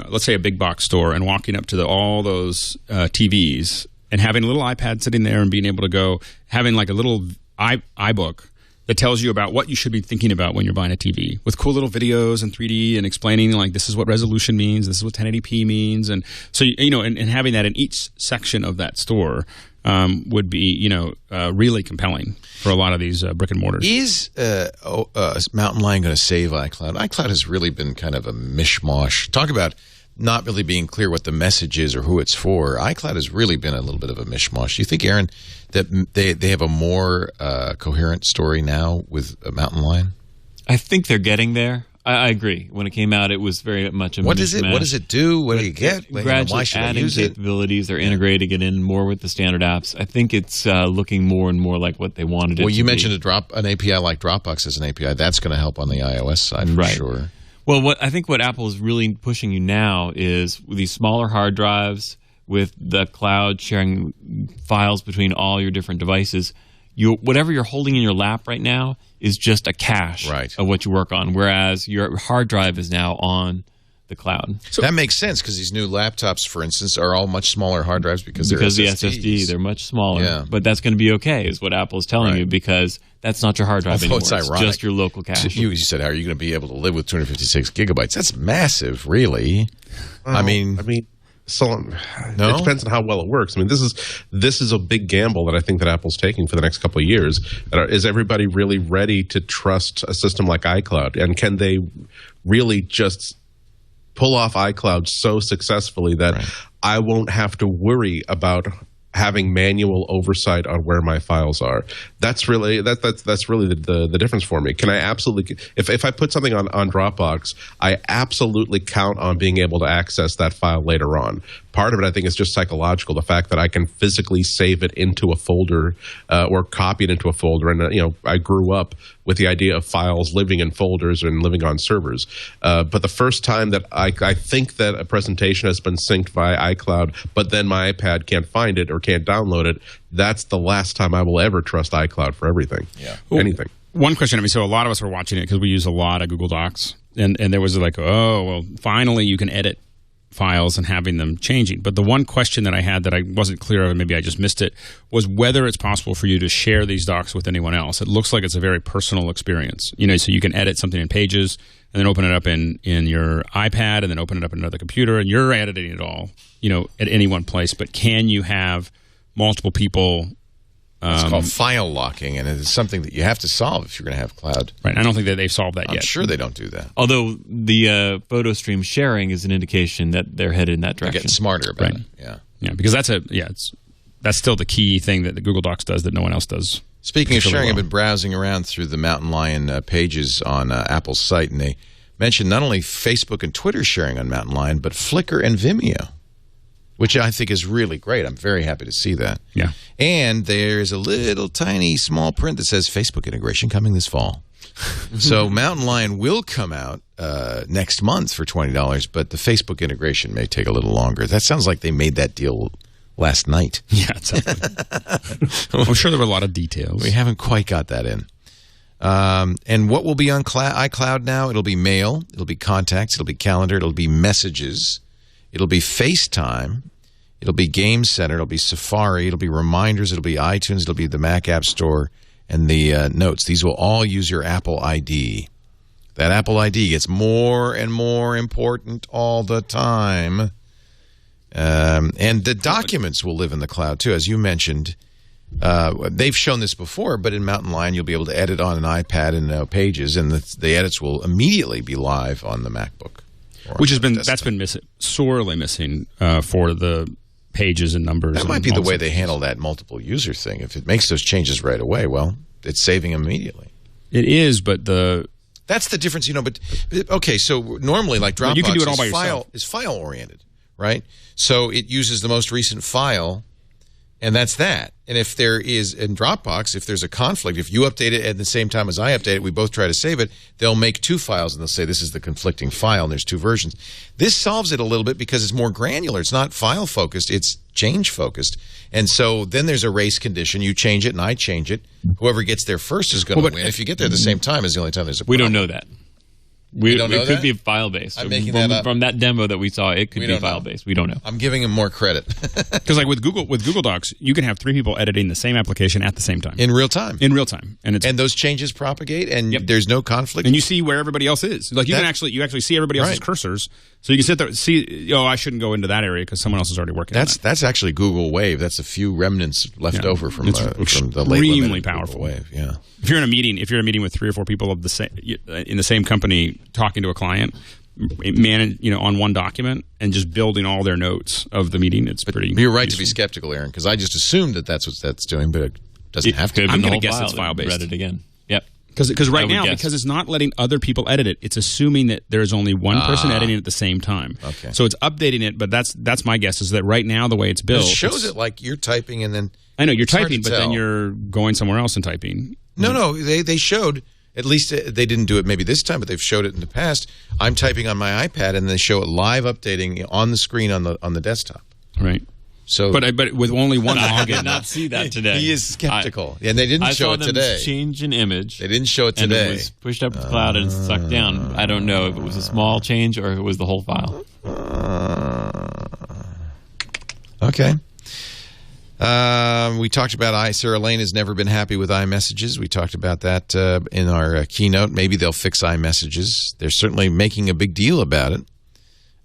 let's say a big box store and walking up to all those TVs and having a little iPad sitting there and being able to go, having like a little iBook that tells you about what you should be thinking about when you're buying a TV with cool little videos and 3D and explaining like this is what resolution means, this is what 1080p means. And so, and having that in each section of that store would be, really compelling for a lot of these brick and mortars.
Is Mountain Lion going to save iCloud? iCloud has really been kind of a mishmash. Talk about not really being clear what the message is or who it's for. iCloud has really been a little bit of a mishmash. Do you think, Aaron, that they have a more coherent story now with Mountain Lion?
I think they're getting there. I agree. When it came out, it was very much a mishmash.
What does it do? What do you get?
Gradually adding capabilities. They're integrating it in more with the standard apps. I think it's looking more and more like what they wanted it to be.
Well, you mentioned an API like Dropbox as an API. That's going to help on the iOS side for sure.
Well, I think what Apple is really pushing you now is with these smaller hard drives with the cloud sharing files between all your different devices. Whatever you're holding in your lap right now is just a cache of what you work on, whereas your hard drive is now on the cloud.
So that makes sense because these new laptops, for instance, are all much smaller hard drives because the
SSD, they're much smaller. Yeah. But that's going to be okay, is what Apple is telling you, because that's not your hard drive anymore. It's just your local cache.
So you said, how are you going to be able to live with 256 gigabytes? That's massive, really.
Well, it depends on how well it works. This is a big gamble that I think that Apple's taking for the next couple of years. Is everybody really ready to trust a system like iCloud? And can they really just pull off iCloud so successfully that I won't have to worry about having manual oversight on where my files are? That's really the difference for me. Can I absolutely, if I put something on Dropbox, I absolutely count on being able to access that file later on. Part of it, I think, is just psychological. The fact that I can physically save it into a folder or copy it into a folder. And, I grew up with the idea of files living in folders and living on servers. But the first time that I think that a presentation has been synced via iCloud, but then my iPad can't find it or can't download it, that's the last time I will ever trust iCloud for everything. Yeah. Anything.
One question, so a lot of us were watching it because we use a lot of Google Docs. And there was like, oh, well, finally you can edit files and having them changing. But the one question that I had that I wasn't clear of, and maybe I just missed it, was whether it's possible for you to share these docs with anyone else. It looks like it's a very personal experience. So you can edit something in Pages and then open it up in your iPad and then open it up in another computer, and you're editing it all, at any one place. But can you have multiple people?
It's called file locking, and it's something that you have to solve if you're going to have cloud.
Right. I don't think that they've solved that yet.
I'm sure they don't do that.
Although the photo stream sharing is an indication that they're headed in that direction.
They're getting smarter about it.
Yeah, because that's still the key thing that the Google Docs does that no one else does.
Speaking of sharing, I've been browsing around through the Mountain Lion pages on Apple's site, and they mentioned not only Facebook and Twitter sharing on Mountain Lion, but Flickr and Vimeo, which I think is really great. I'm very happy to see that.
Yeah.
And there's a little tiny small print that says Facebook integration coming this fall. So Mountain Lion will come out next month for $20, but the Facebook integration may take a little longer. That sounds like they made that deal last night.
Yeah, exactly. I'm sure there were a lot of details.
We haven't quite got that in. And what will be on iCloud now? It'll be Mail, it'll be Contacts, it'll be Calendar, it'll be Messages, it'll be FaceTime, it'll be Game Center, it'll be Safari, it'll be Reminders, it'll be iTunes, it'll be the Mac App Store, and the notes. These will all use your Apple ID. That Apple ID gets more and more important all the time. And the documents will live in the cloud, too. As you mentioned, they've shown this before, but in Mountain Lion, you'll be able to edit on an iPad in Pages, and the edits will immediately be live on the MacBook.
Which has been sorely missing for the Pages and numbers.
That might be the way they handle that multiple user thing. If it makes those changes right away, well, it's saving them immediately.
It is, but
that's the difference, But okay, so normally, like Dropbox,
you can do it all by yourself.
Is file oriented, right? So it uses the most recent file, and that's that. And if there is in Dropbox, if there's a conflict, if you update it at the same time as I update it, we both try to save it. They'll make two files, and they'll say this is the conflicting file, and there's two versions. This solves it a little bit because it's more granular. It's not file focused; it's change focused. And so then there's a race condition. You change it, and I change it. Whoever gets there first is going to win. If you get there at the same time, is the only time there's a problem.
We don't know that. It could be file-based.
I'm making that up.
From that demo that we saw, it could be file-based. We don't know.
I'm giving him more credit.
Because like with Google Docs, you can have 3 people editing the same application at the same time.
In real time.
And
those changes propagate, and there's no conflict.
And you see where everybody else is. Like you actually see everybody else's cursors. So you can sit there and see, I shouldn't go into that area because someone else is already working on that.
That's actually Google Wave. That's a few remnants left over from the late
extremely powerful
Wave. Yeah.
If you're in a meeting with 3 or 4 people of the same in the same company talking to a client, on one document and just building all their notes of the meeting, it's pretty.
You're right
useful.
To be skeptical, Aaron, because I just assumed that's what that's doing, but it doesn't have to.
I'm going to guess it's file based.
Read it again. Yep.
Because right now, because it's not letting other people edit it, it's assuming that there's only one person editing it at the same time.
Okay.
So it's updating it, but that's my guess is that right now the way it's built,
it shows it like you're typing and then.
I know you're typing, but then you're going somewhere else and typing.
No, they showed. At least they didn't do it maybe this time, but they've showed it in the past. I'm typing on my iPad, and they show it live updating on the screen on the desktop.
Right.
So,
but with only one login.
I did not see that today.
He is skeptical, and they didn't show it today.
I saw them change an image.
They didn't show it today.
And it was pushed up to the cloud and sucked down. I don't know if it was a small change or if it was the whole file.
Okay. We talked about Sarah Lane has never been happy with iMessages. We talked about that in our keynote. Maybe they'll fix iMessages. They're certainly making a big deal about it.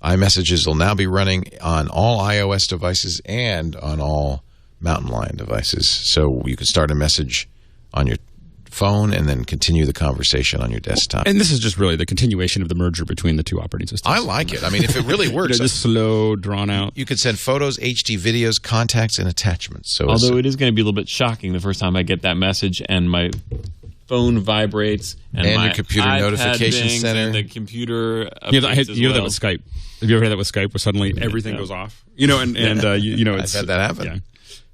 iMessages will now be running on all iOS devices and on all Mountain Lion devices. So you can start a message on your phone and then continue the conversation on your desktop.
And this is just really the continuation of the merger between the two operating systems.
I like it. I mean, if it really works.
Just slow, drawn out.
You could send photos, HD videos, contacts, and attachments. So
although it is going to be a little bit shocking the first time I get that message and my phone vibrates and my
your computer
iPad
notification
dings
center.
And the computer
you have that with Skype. Have you ever had that with Skype where suddenly everything goes off? It's
I've had that happen.
Yeah.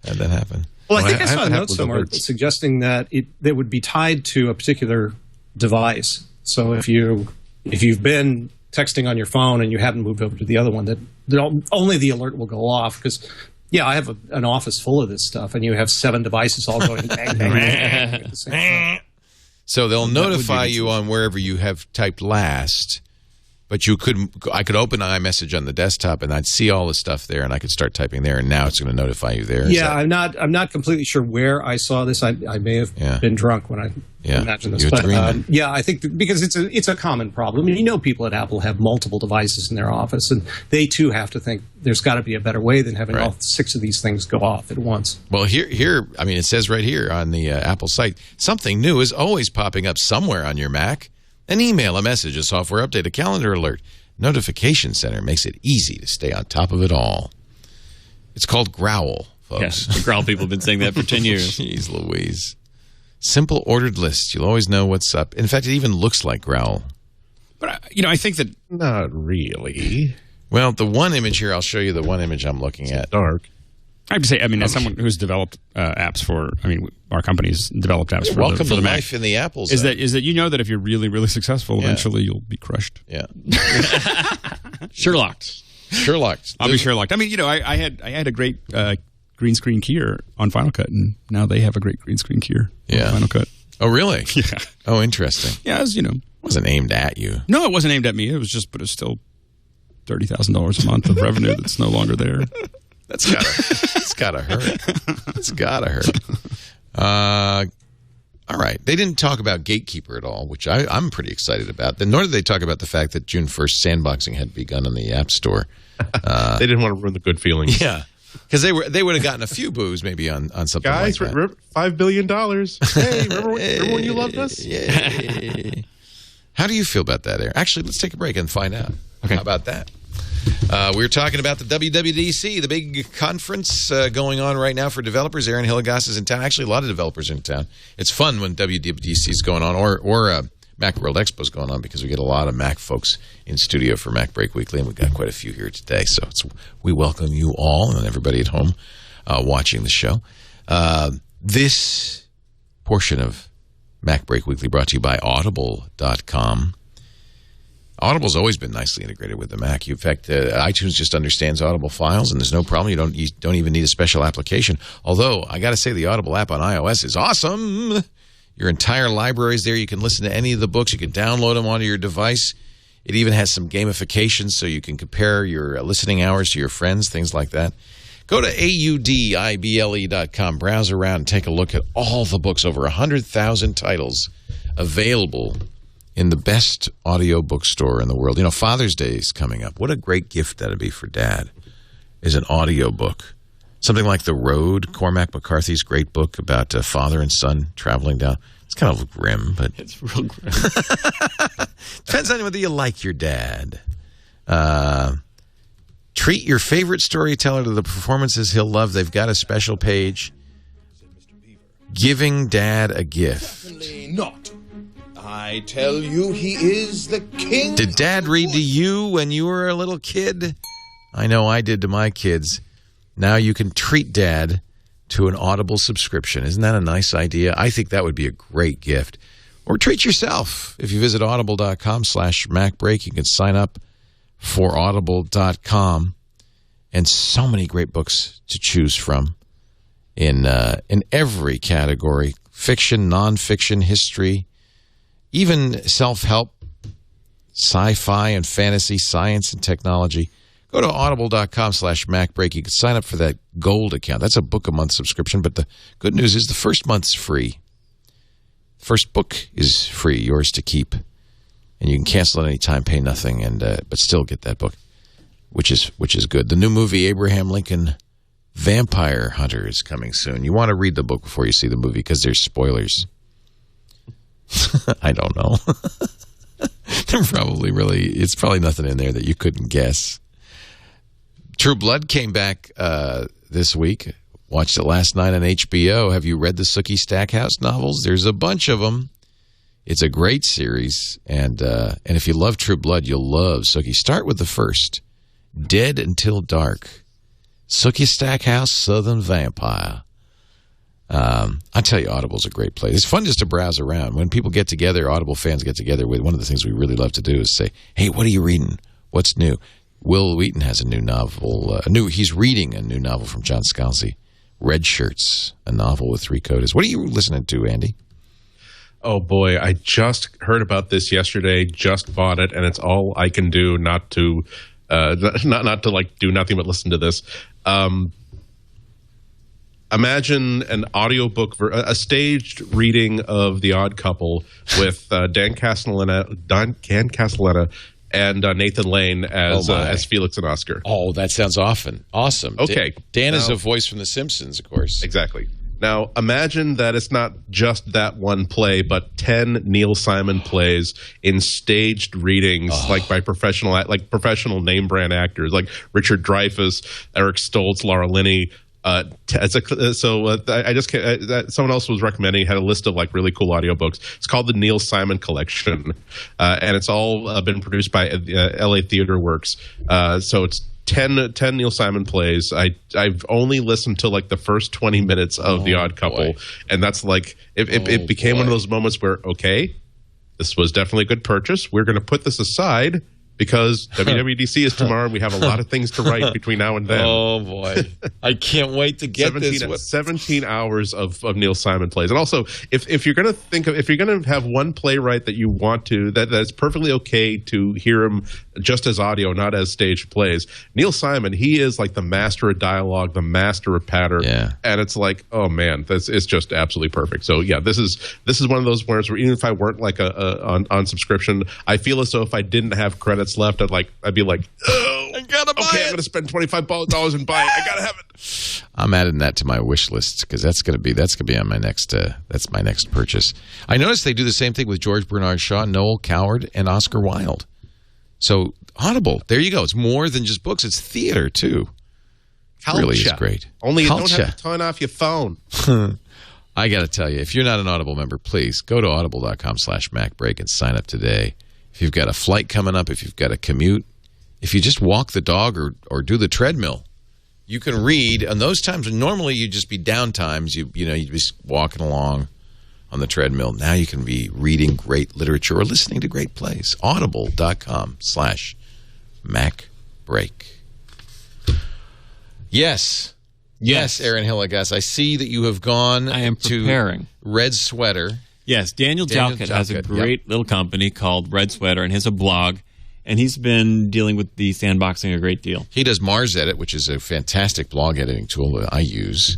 Had that happen.
Well, I think I saw a note somewhere suggesting that they would be tied to a particular device. So if you've been texting on your phone and you haven't moved over to the other one, that only the alert will go off. Because I have an office full of this stuff, and you have 7 devices all going bang, bang, bang, at the same time.
So they'll notify you on wherever you have typed last. But I could open iMessage on the desktop and I'd see all the stuff there, and I could start typing there, and now it's going to notify you there.
Yeah, I'm not completely sure where I saw this. I may have been drunk when I imagined this, but I think because it's a common problem. And people at Apple have multiple devices in their office, and they too have to think there's got to be a better way than having all 6 of these things go off at once.
Well, here, I mean, it says right here on the Apple site, something new is always popping up somewhere on your Mac. An email, a message, a software update, a calendar alert. Notification Center makes it easy to stay on top of it all. It's called Growl, folks.
Yes, the Growl people have been saying that for 10 years.
Jeez Louise. Simple ordered list. You'll always know what's up. In fact, it even looks like Growl.
But, I think that...
Not really.
Well, the one image here, I'll show you the one image I'm looking at.
Dark.
I have to say, as someone who's developed apps for, our company's developed apps for
Welcome
the
to
Mac,
life in the Apple
is that that if you're really, really successful, eventually you'll be crushed.
Yeah.
Sherlocked.
I'll be Sherlocked. I had a great green screen keyer on Final Cut, and now they have a great green screen keyer on Final Cut.
Oh, really?
Yeah.
Oh, interesting.
Yeah, it
wasn't aimed at you.
No, it wasn't aimed at me. It was just, but it's still $30,000 a month of revenue that's no longer there.
It's gotta hurt. It's gotta hurt. All right. They didn't talk about Gatekeeper at all, which I'm pretty excited about. Nor did they talk about the fact that June 1st, sandboxing had begun in the App Store.
They didn't want to ruin the good feelings.
Yeah. Because they would have gotten a few boos maybe on something
like that. Guys, $5 billion. Hey, remember when you loved us?
Yeah. How do you feel about that, Aaron? Actually, let's take a break and find out. Okay. How about that? We were talking about the WWDC, the big conference going on right now for developers. Aaron Hillegrass is in town. Actually, a lot of developers are in town. It's fun when WWDC is going on, or Macworld Expo is going on, because we get a lot of Mac folks in studio for MacBreak Weekly, and we've got quite a few here today. So we welcome you all and everybody at home watching the show. This portion of MacBreak Weekly brought to you by Audible.com. Audible's always been nicely integrated with the Mac. In fact, iTunes just understands Audible files, and there's no problem. You don't even need a special application. Although, I got to say, the Audible app on iOS is awesome. Your entire library is there. You can listen to any of the books. You can download them onto your device. It even has some gamification, so you can compare your listening hours to your friends, things like that. Go to audible.com, browse around, and take a look at all the books, over 100,000 titles available in the best audio bookstore in the world. You know, Father's Day is coming up. What a great gift that would be for Dad, is an audio book. Something like The Road, Cormac McCarthy's great book about father and son traveling down. It's kind of grim, but...
It's real grim.
Depends on whether you like your dad. Treat your favorite storyteller to the performances he'll love. They've got a special page. Giving Dad a gift.
Definitely not. I tell you, he is the king.
Did Dad read to you when you were a little kid? I know I did to my kids. Now you can treat Dad to an Audible subscription. Isn't that a nice idea? I think that would be a great gift. Or treat yourself. If you visit audible.com/MacBreak, you can sign up for audible.com. And so many great books to choose from in every category. Fiction, nonfiction, history, even self-help, sci-fi and fantasy, science and technology. Go to audible.com/MacBreak. You can sign up for that gold account. That's a book-a-month subscription, but the good news is the first month's free. First book is free, yours to keep. And you can cancel at any time, pay nothing, and but still get that book, which is good. The new movie, Abraham Lincoln Vampire Hunter, is coming soon. You want to read the book before you see the movie because there's spoilers. I don't know. It's probably nothing in there that you couldn't guess. True Blood came back this week. Watched it last night on HBO. Have you read the Sookie Stackhouse novels? There's a bunch of them. It's a great series, and if you love True Blood, you'll love Sookie. Start with the first, Dead Until Dark. Sookie Stackhouse, Southern Vampire. I tell you, Audible's a great place. It's fun just to browse around. When people get together, Audible fans get together, one of the things we really love to do is say, hey, what are you reading? What's new? Will Wheaton has a new novel. He's reading a new novel from John Scalzi, Red Shirts, a novel with 3 codas. What are you listening to, Andy?
Oh, boy, I just heard about this yesterday, just bought it, and it's all I can do not to do nothing but listen to this. Imagine an audiobook, a staged reading of The Odd Couple with Dan Castellaneta and Nathan Lane as Felix and Oscar.
Oh, that sounds awesome.
Okay.
Dan is a voice from The Simpsons, of course.
Exactly. Now, imagine that it's not just that one play, but 10 Neil Simon plays in staged readings, like by professional name brand actors, like Richard Dreyfuss, Eric Stoltz, Laura Linney. Someone else was recommending, had a list of like really cool audiobooks. It's called the Neil Simon Collection, and it's all been produced by LA Theater Works. So it's 10 Neil Simon plays. I've only listened to like the first 20 minutes of The Odd Couple, and that's like it became one of those moments where, okay, this was definitely a good purchase. We're going to put this aside because WWDC is tomorrow, and we have a lot of things to write between now and then.
Oh, boy. I can't wait to get
17 hours of Neil Simon plays. And also, if you're going to have one playwright that you want to, that's perfectly okay to hear him just as audio, not as staged plays. Neil Simon, he is like the master of dialogue, the master of patter.
Yeah.
And it's like, oh, man, it's just absolutely perfect. So, yeah, this is one of those points where even if I weren't like on subscription, I feel as though if I didn't have credits left, I'd be like, oh,
I gotta buy it.
I'm going to spend $25 and buy it. I gotta have it.
I'm adding that to my wish list because that's gonna be on my next that's my next purchase. I noticed they do the same thing with George Bernard Shaw, Noel Coward, and Oscar Wilde. So Audible, there you go. It's more than just books; it's theater too.
Culture.
Really is great.
Only you don't have to turn off your phone.
I got to tell you, if you're not an Audible member, please go to audible.com/MacBreak and sign up today. If you've got a flight coming up, if you've got a commute, if you just walk the dog or do the treadmill, you can read. And those times, normally you'd just be down times. You'd be walking along on the treadmill. Now you can be reading great literature or listening to great plays. Audible.com/MacBreak. Yes, Aaron Hillegrass. I see that you have gone
preparing.
To Red Sweater.
Yes, Daniel Jalkut has a great little company called Red Sweater, and he has a blog, and he's been dealing with the sandboxing a great deal.
He does Mars Edit, which is a fantastic blog editing tool that I use.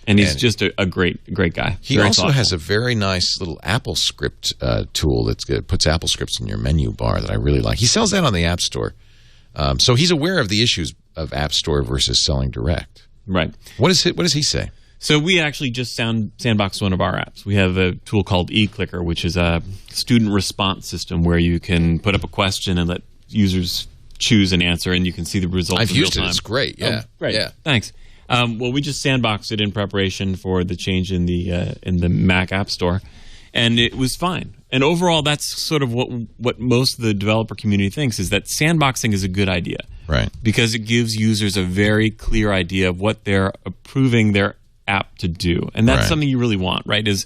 And he's just a great guy.
He also has a very nice little Apple script tool that puts Apple scripts in your menu bar that I really like. He sells that on the App Store. So he's aware of the issues of App Store versus selling direct.
Right.
What does he say?
So we actually just sandboxed one of our apps. We have a tool called eClicker, which is a student response system where you can put up a question and let users choose an answer, and you can see the results.
I've
in real
used
time.
it. It's great. Yeah.
Oh, great.
Yeah.
Thanks. Well, we just sandboxed it in preparation for the change in the Mac App Store, and it was fine. And overall, that's sort of what most of the developer community thinks is that sandboxing is a good idea,
right?
Because it gives users a very clear idea of what they're approving their app to do, and that's something you really want, right? Is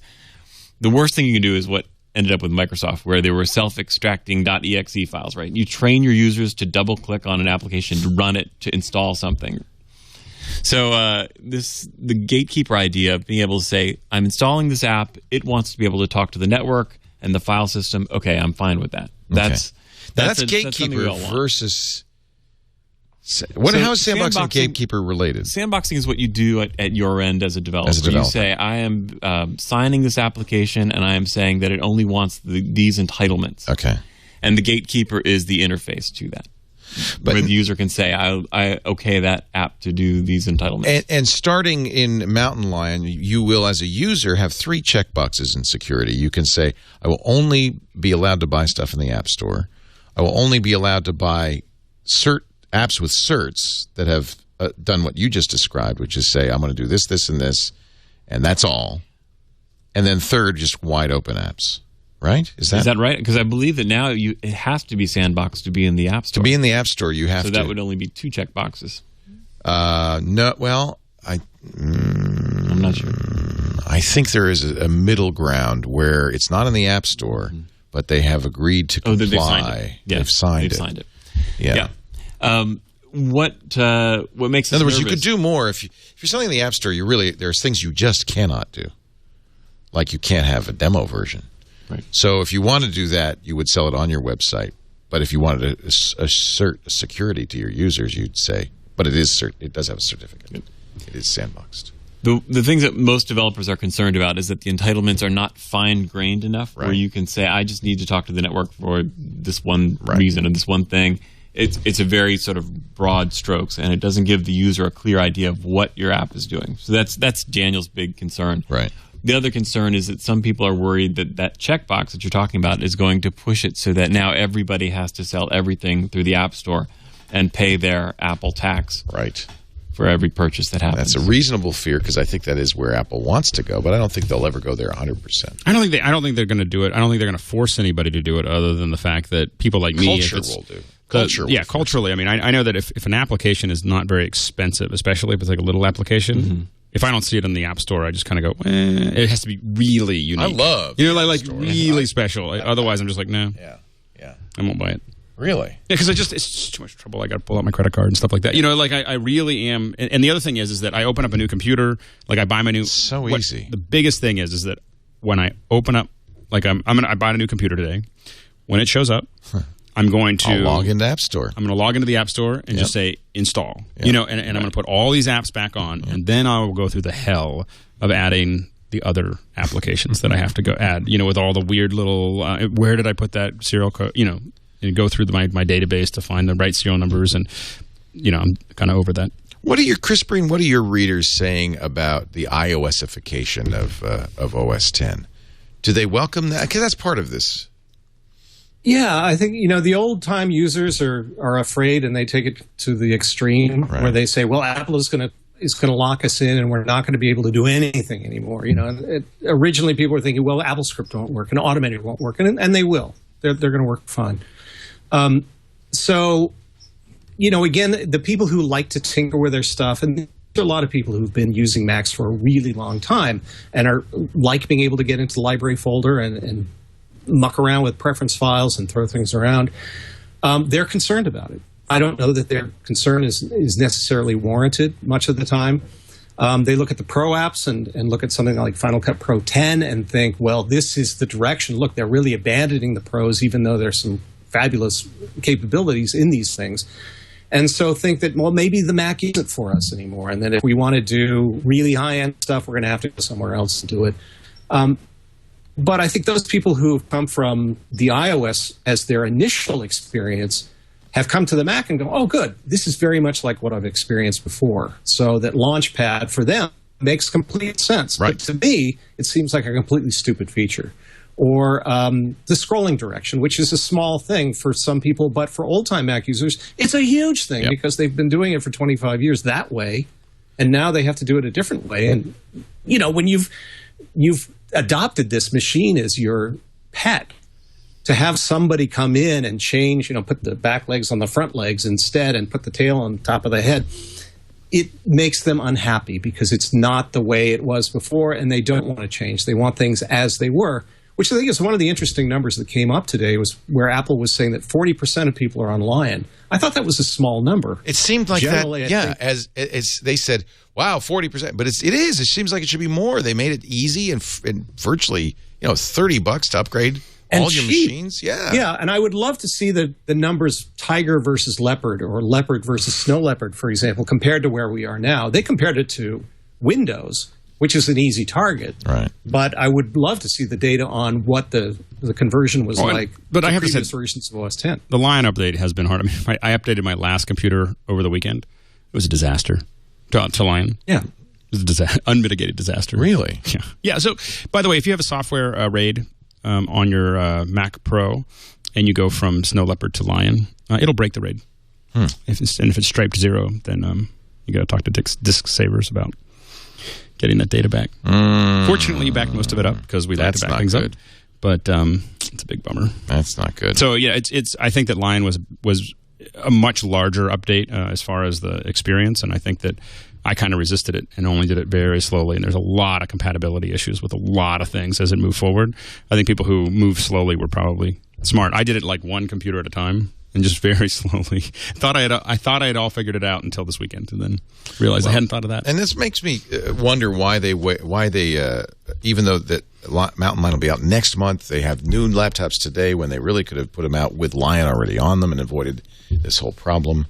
the worst thing you can do is what ended up with Microsoft, where they were self-extracting .exe files, right? You train your users to double-click on an application to run it to install something. So the gatekeeper idea of being able to say, I'm installing this app, it wants to be able to talk to the network and the file system. Okay, I'm fine with that. That's
gatekeeper versus. How is sandboxing and gatekeeper related?
Sandboxing is what you do at your end as a developer. You say, I am signing this application, and I am saying that it only wants these entitlements.
Okay.
And the gatekeeper is the interface to that. Where the user can say, I okay that app to do these entitlements.
And starting in Mountain Lion, you will, as a user, have 3 checkboxes in security. You can say, I will only be allowed to buy stuff in the App Store. I will only be allowed to buy apps with certs that have done what you just described, which is say, I'm going to do this, this, and this, and that's all. And then third, just wide open apps. Right? Is that
right? Because I believe that now it has to be sandboxed to be in the App Store.
To be in the App Store, you have to.
So that would only be 2 checkboxes.
No. Well,
I'm not sure.
I think there is a middle ground where it's not in the App Store, but they have agreed to comply.
They've signed it. Yeah,
they've signed it. Yeah.
What makes us
in other words,
nervous?
you could do more if you're selling in the App Store. There's things you just cannot do, like you can't have a demo version.
Right.
So if you want to do that, you would sell it on your website. But if you wanted to assert security to your users, you'd say, but it does have a certificate. It is sandboxed.
The things that most developers are concerned about is that the entitlements are not fine-grained enough where you can say, I just need to talk to the network for this one reason or this one thing. It's a very sort of broad strokes, and it doesn't give the user a clear idea of what your app is doing. So that's Daniel's big concern.
Right.
The other concern is that some people are worried that checkbox that you're talking about is going to push it so that now everybody has to sell everything through the App Store and pay their Apple tax for every purchase that happens.
That's a reasonable fear because I think that is where Apple wants to go, but I don't think they'll ever go there 100%.
I don't think they're going to do it. I don't think they're going to force anybody to do it other than the fact that people like me...
Culture will do.
Culturally. I mean, I know that if an application is not very expensive, especially if it's like a little application... If I don't see it in the App Store, I just kind of go, it has to be really unique.
I love
like really special. Otherwise, I'm just like, no.
Yeah.
I won't buy it.
Really?
Yeah, because it's just too much trouble. I got to pull out my credit card and stuff like that. Like I really am. And the other thing is that I open up a new computer. Like I buy my new.
So easy.
The biggest thing is that when I open up, like I bought a new computer today. When it shows up, I'm going to
log into App Store.
I'm going to log into the App Store and just say install. And I'm going to put all these apps back on, and then I will go through the hell of adding the other applications that I have to go add. With all the weird little where did I put that serial code? And go through my database to find the right serial numbers, and I'm kind of over that.
What are Breen, what are your readers saying about the iOSification of OS 10? Do they welcome that? Because that's part of this.
Yeah, I think, the old-time users are afraid, and they take it to the extreme where they say, well, Apple is going to lock us in, and we're not going to be able to do anything anymore. Originally, people were thinking, well, AppleScript won't work, and Automated won't work, and they will. They're going to work fine. So, again, the people who like to tinker with their stuff, and there are a lot of people who've been using Macs for a really long time and are like being able to get into the library folder and muck around with preference files and throw things around. They're concerned about it. I don't know that their concern is necessarily warranted much of the time. They look at the Pro apps and look at something like Final Cut Pro 10 and think, well, this is the direction. Look, they're really abandoning the Pros, even though there's some fabulous capabilities in these things. And so think that, well, maybe the Mac isn't for us anymore, and that if we want to do really high-end stuff, we're going to have to go somewhere else and do it. But I think those people who have come from the iOS as their initial experience have come to the Mac and go, oh, good, this is very much like what I've experienced before. So that Launchpad for them makes complete sense.
Right.
But to me, it seems like a completely stupid feature. Or the scrolling direction, which is a small thing for some people, but for old-time Mac users, it's a huge thing because they've been doing it for 25 years that way, and now they have to do it a different way. And, when you've adopted this machine as your pet, to have somebody come in and change, put the back legs on the front legs instead and put the tail on top of the head, it makes them unhappy because it's not the way it was before, and they don't want to change. They want things as they were, which I think is one of the interesting numbers that came up today, was where Apple was saying that 40% of people are on Lion. I thought that was a small number.
It seemed like generally, as they said, wow, 40%. But it is. It seems like it should be more. They made it easy and virtually, $30 to upgrade all your machines. Yeah.
Yeah, and I would love to see the numbers tiger versus leopard or leopard versus snow leopard, for example, compared to where we are now. They compared it to Windows, which is an easy target.
Right.
But I would love to see the data on what the conversion was like.
But I have to say,
versions of OS 10.
The Lion update has been hard. I updated my last computer over the weekend. It was a disaster to Lion.
Yeah.
It was an unmitigated disaster.
Really?
Yeah. Yeah. So, by the way, if you have a software RAID on your Mac Pro and you go from Snow Leopard to Lion, it'll break the RAID. If it's striped 0, then you got to talk to disk savers about getting that data back. Fortunately, you backed most of it up because we like to back things up. But it's a big bummer.
That's not good.
So yeah, it's. I think that Lion was a much larger update as far as the experience, and I think that I kind of resisted it and only did it very slowly. And there's a lot of compatibility issues with a lot of things as it moved forward. I think people who move slowly were probably smart. I did it like one computer at a time and just very slowly. I thought I had all figured it out until this weekend, and then realized I hadn't thought of that.
And this makes me wonder why they even though that Mountain Lion will be out next month, they have new laptops today when they really could have put them out with Lion already on them and avoided this whole problem.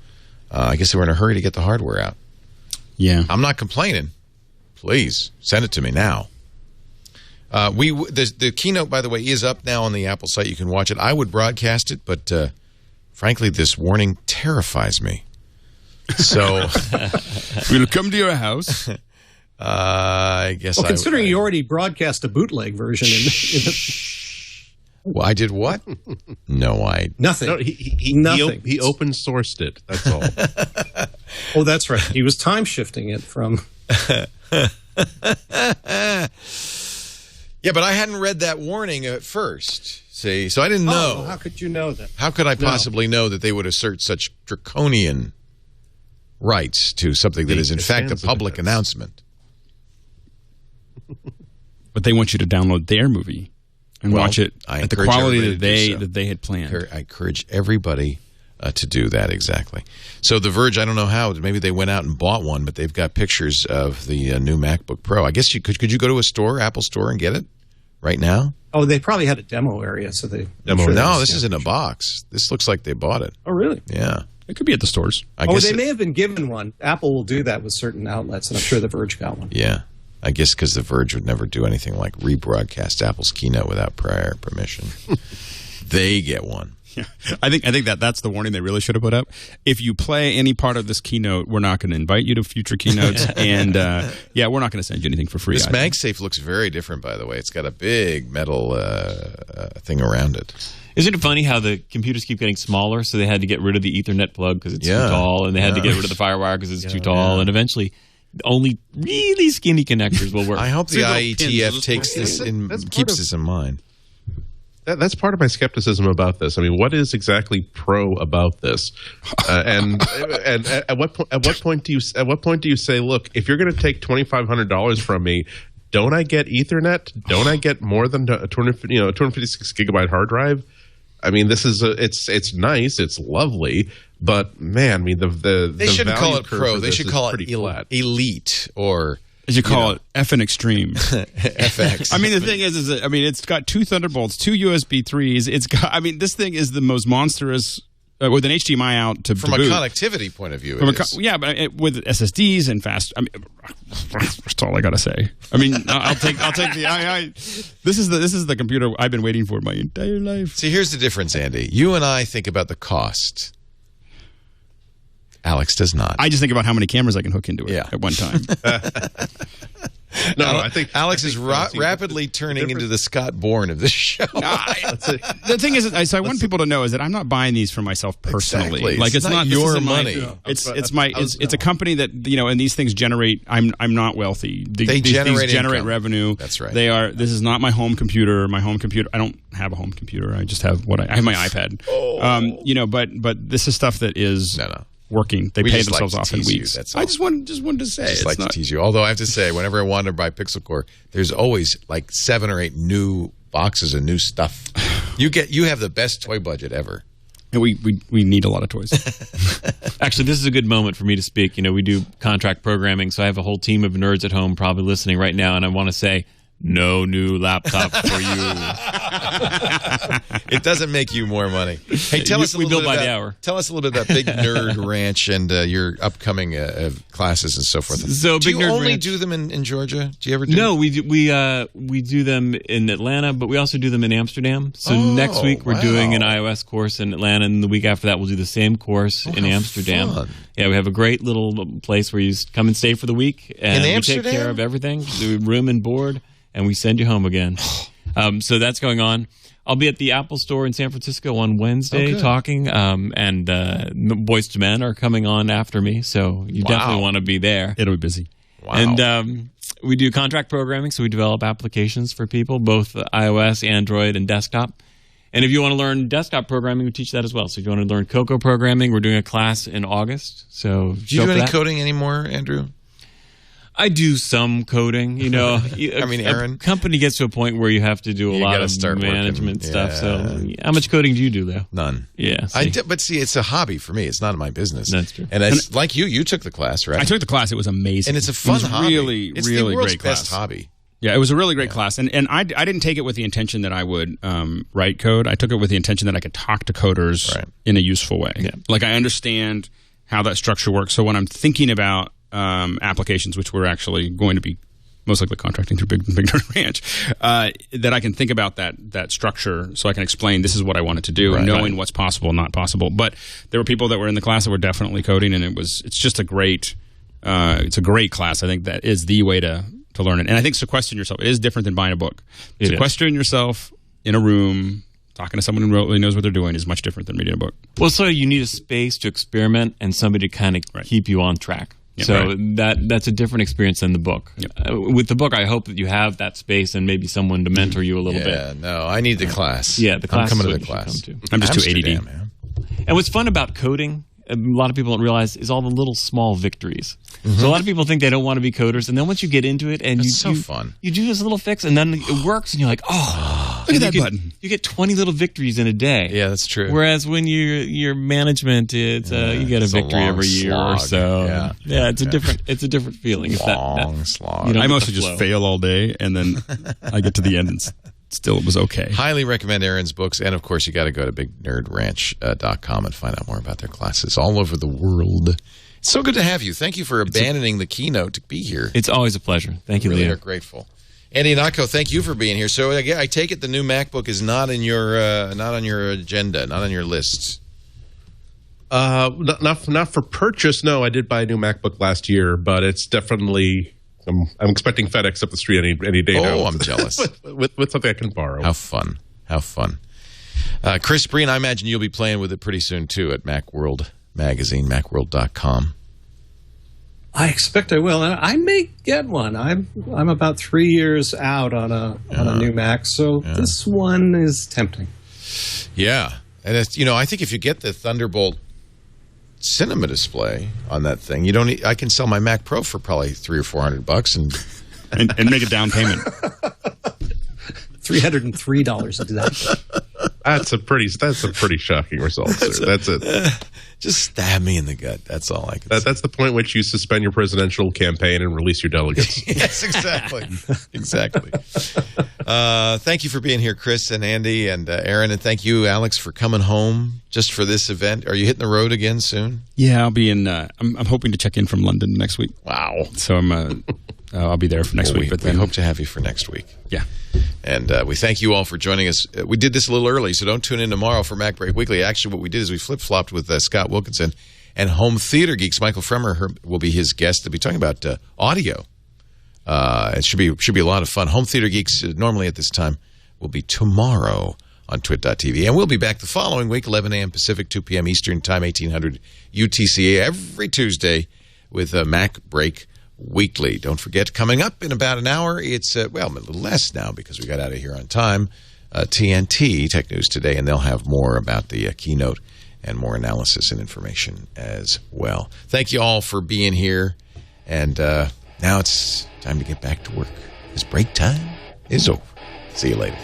I guess they were in a hurry to get the hardware out.
Yeah,
I'm not complaining. Please send it to me now. The keynote, by the way, is up now on the Apple site. You can watch it. I would broadcast it, but frankly, this warning terrifies me. So
we'll come to your house.
I guess.
Well, considering you already broadcast a bootleg version,
well, I did what? No,
nothing.
No,
nothing.
He open sourced it. That's all.
Oh, that's right. He was time shifting it from.
Yeah, but I hadn't read that warning at first. See, so I didn't know.
Oh, how could you know that?
How could I possibly know that they would assert such draconian rights to something that is, in fact, a public announcement?
But they want you to download their movie. and watch it at the quality that they had planned.
I encourage everybody to do that exactly. So The Verge, I don't know how. Maybe they went out and bought one, but they've got pictures of the new MacBook Pro. I guess could you go to a store, Apple store, and get it right now?
Oh, they probably had a demo area, so they
demo. No, this is in a box. This looks like they bought it.
Oh, really?
Yeah.
It could be at the stores.
I guess they may have been given one. Apple will do that with certain outlets, and I'm sure The Verge got one.
Yeah. I guess because The Verge would never do anything like rebroadcast Apple's keynote without prior permission. They get one.
Yeah. I think that's the warning they really should have put up. If you play any part of this keynote, we're not going to invite you to future keynotes, and we're not going to send you anything for free.
This MagSafe looks very different, by the way. It's got a big metal thing around it.
Isn't it funny how the computers keep getting smaller? So they had to get rid of the Ethernet plug because it's too tall, and they had to get rid of the FireWire because it's too tall, and eventually only really skinny connectors will work.
I hope the IETF takes this and keeps this in mind.
That's part of my skepticism about this. I mean, what is exactly pro about this? And at what point do you say, look, if you're going to take $2,500 from me, don't I get Ethernet? Don't I get more than a 256 gigabyte hard drive? I mean, this is it's nice, it's lovely, but man, I mean
they shouldn't call it pro. They should call it elite or.
They should call it effing extreme.
FX.
I mean, the thing is it's got 2 Thunderbolts, 2 USB 3s. It's got. I mean, this thing is the most monstrous with an HDMI out to
from
a
boot. Connectivity point of view.
But with SSDs and fast. I mean, that's all I gotta say. I mean, I'll take the. This is the computer I've been waiting for my entire life.
See, here's the difference, Andy. You and I think about the cost. Alex does not.
I just think about how many cameras I can hook into it at one time.
I think Alex is rapidly turning into the Scott Bourne of this show.
The thing is, so I want people to know is that I'm not buying these for myself personally.
Exactly.
Like it's not
your money.
It's a company that and these things generate. I'm not wealthy.
They generate
revenue.
That's right.
They are. This is not my home computer. My home computer. I don't have a home computer. I just have I have my iPad. But this is stuff that is working. They pay themselves off in weeks. I just wanted to say.
I just like to tease you. Although I have to say, whenever I wander by Pixel Core, there's always like 7 or 8 new boxes of new stuff. You have the best toy budget ever.
And we need a lot of toys.
Actually, this is a good moment for me to speak. We do contract programming, so I have a whole team of nerds at home probably listening right now, and I want to say, no new laptop for you.
It doesn't make you more money. Hey, tell us a little bit about Big Nerd Ranch and your upcoming classes and so forth.
So,
do
Big
you
Nerd
only
Ranch,
do them in Georgia? Do you ever do
No, we do them in Atlanta, but we also do them in Amsterdam. So next week we're doing an iOS course in Atlanta, and the week after that we'll do the same course in Amsterdam. Fun. Yeah, we have a great little place where you come and stay for the week, and we take care of everything, the room and board. And we send you home again. So that's going on. I'll be at the Apple Store in San Francisco on Wednesday talking, and Boys to Men are coming on after me, so you definitely want to be there.
It'll be busy.
Wow. And we do contract programming, so we develop applications for people, both iOS, Android, and desktop. And if you want to learn desktop programming, we teach that as well. So if you want to learn Cocoa programming, we're doing a class in August. So
do you do any coding anymore, Andrew?
I do some coding,
Aaron.
A company gets to a point where you have to do a lot of management stuff. So, how much coding do you do, though?
None.
Yeah.
But it's a hobby for me. It's not my business.
That's true.
And like you took the class, right?
I took the class. It was amazing.
And it's a fun hobby.
Really,
it's
really
the world's
great class.
best hobby.
Yeah, it was a really great class. And I didn't take it with the intention that I would write code. I took it with the intention that I could talk to coders in a useful way. Yeah. Like, I understand how that structure works. So when I'm thinking about applications, which we're actually going to be most likely contracting through Big Nerd Ranch, that I can think about that structure, so I can explain this is what I wanted to do, knowing what's possible and not possible. But there were people that were in the class that were definitely coding, and it's just a great class. I think that is the way to learn it. And I think sequestering yourself is different than buying a book. Sequestering yourself in a room, talking to someone who really knows what they're doing, is much different than reading a book.
Well, so you need a space to experiment and somebody to kind of keep you on track. Yep, so that's a different experience than the book. Yep. With the book, I hope that you have that space and maybe someone to mentor you a little bit.
Yeah, no, I need the class.
Yeah, the class.
I'm coming to the class.
I'm just too ADD. Man.
And what's fun about coding, a lot of people don't realize, is all the little small victories. Mm-hmm. So a lot of people think they don't want to be coders, and then once you get into it and
it's so fun.
You do this little fix, and then it works, and you're like, oh.
Look at that button.
You get 20 little victories in a day.
Yeah, that's true.
Whereas when your management, it's you get a victory every year or so. Yeah, it's a different feeling.
Long slog.
I mostly just fail all day, and then I get to the end and still it was okay.
Highly recommend Aaron's books, and of course you got to go to bignerdranch.com and find out more about their classes all over the world. It's so good to have you. Thank you for abandoning the keynote to be here.
It's always a pleasure. Thank you,
Really
Leo.
are grateful. Andy Ihnatko, thank you for being here. So I take it the new MacBook is not in your not on your agenda, not on your lists.
Not for purchase. No, I did buy a new MacBook last year, but it's definitely. I'm expecting FedEx up the street any day now.
Oh, I'm jealous.
with something I can borrow.
How fun! Chris Breen, I imagine you'll be playing with it pretty soon too at Macworld Magazine, Macworld.com.
I expect I will, and I may get one. I'm about 3 years out on a new Mac, so this one is tempting.
Yeah, and it's, I think if you get the Thunderbolt Cinema display on that thing, you don't. I can sell my Mac Pro for probably $300 or $400
and make a down payment.
$303 exactly.
That's a pretty shocking result, sir. That's it.
Just stab me in the gut. That's all I can say.
That's the point at which you suspend your presidential campaign and release your delegates.
Yes, exactly. Exactly. Thank you for being here, Chris and Andy and Aaron, and thank you, Alex, for coming home just for this event. Are you hitting the road again soon?
Yeah, I'll be in. I'm hoping to check in from London next week.
Wow.
So I'll be there for next week.
But we hope to have you for next week.
Yeah.
And we thank you all for joining us. We did this a little early, so don't tune in tomorrow for MacBreak Weekly. Actually, what we did is we flip-flopped with Scott Wilkinson and Home Theater Geeks. Michael Fremer will be his guest. They'll be talking about audio. It should be a lot of fun. Home Theater Geeks, normally at this time, will be tomorrow on twit.tv. And we'll be back the following week, 11 a.m. Pacific, 2 p.m. Eastern Time, 1800 UTC, every Tuesday with MacBreak Weekly. Don't forget, coming up in about an hour, it's, a little less now because we got out of here on time, TNT, Tech News Today, and they'll have more about the keynote and more analysis and information as well. Thank you all for being here, and now it's time to get back to work. This break time is over. See you later.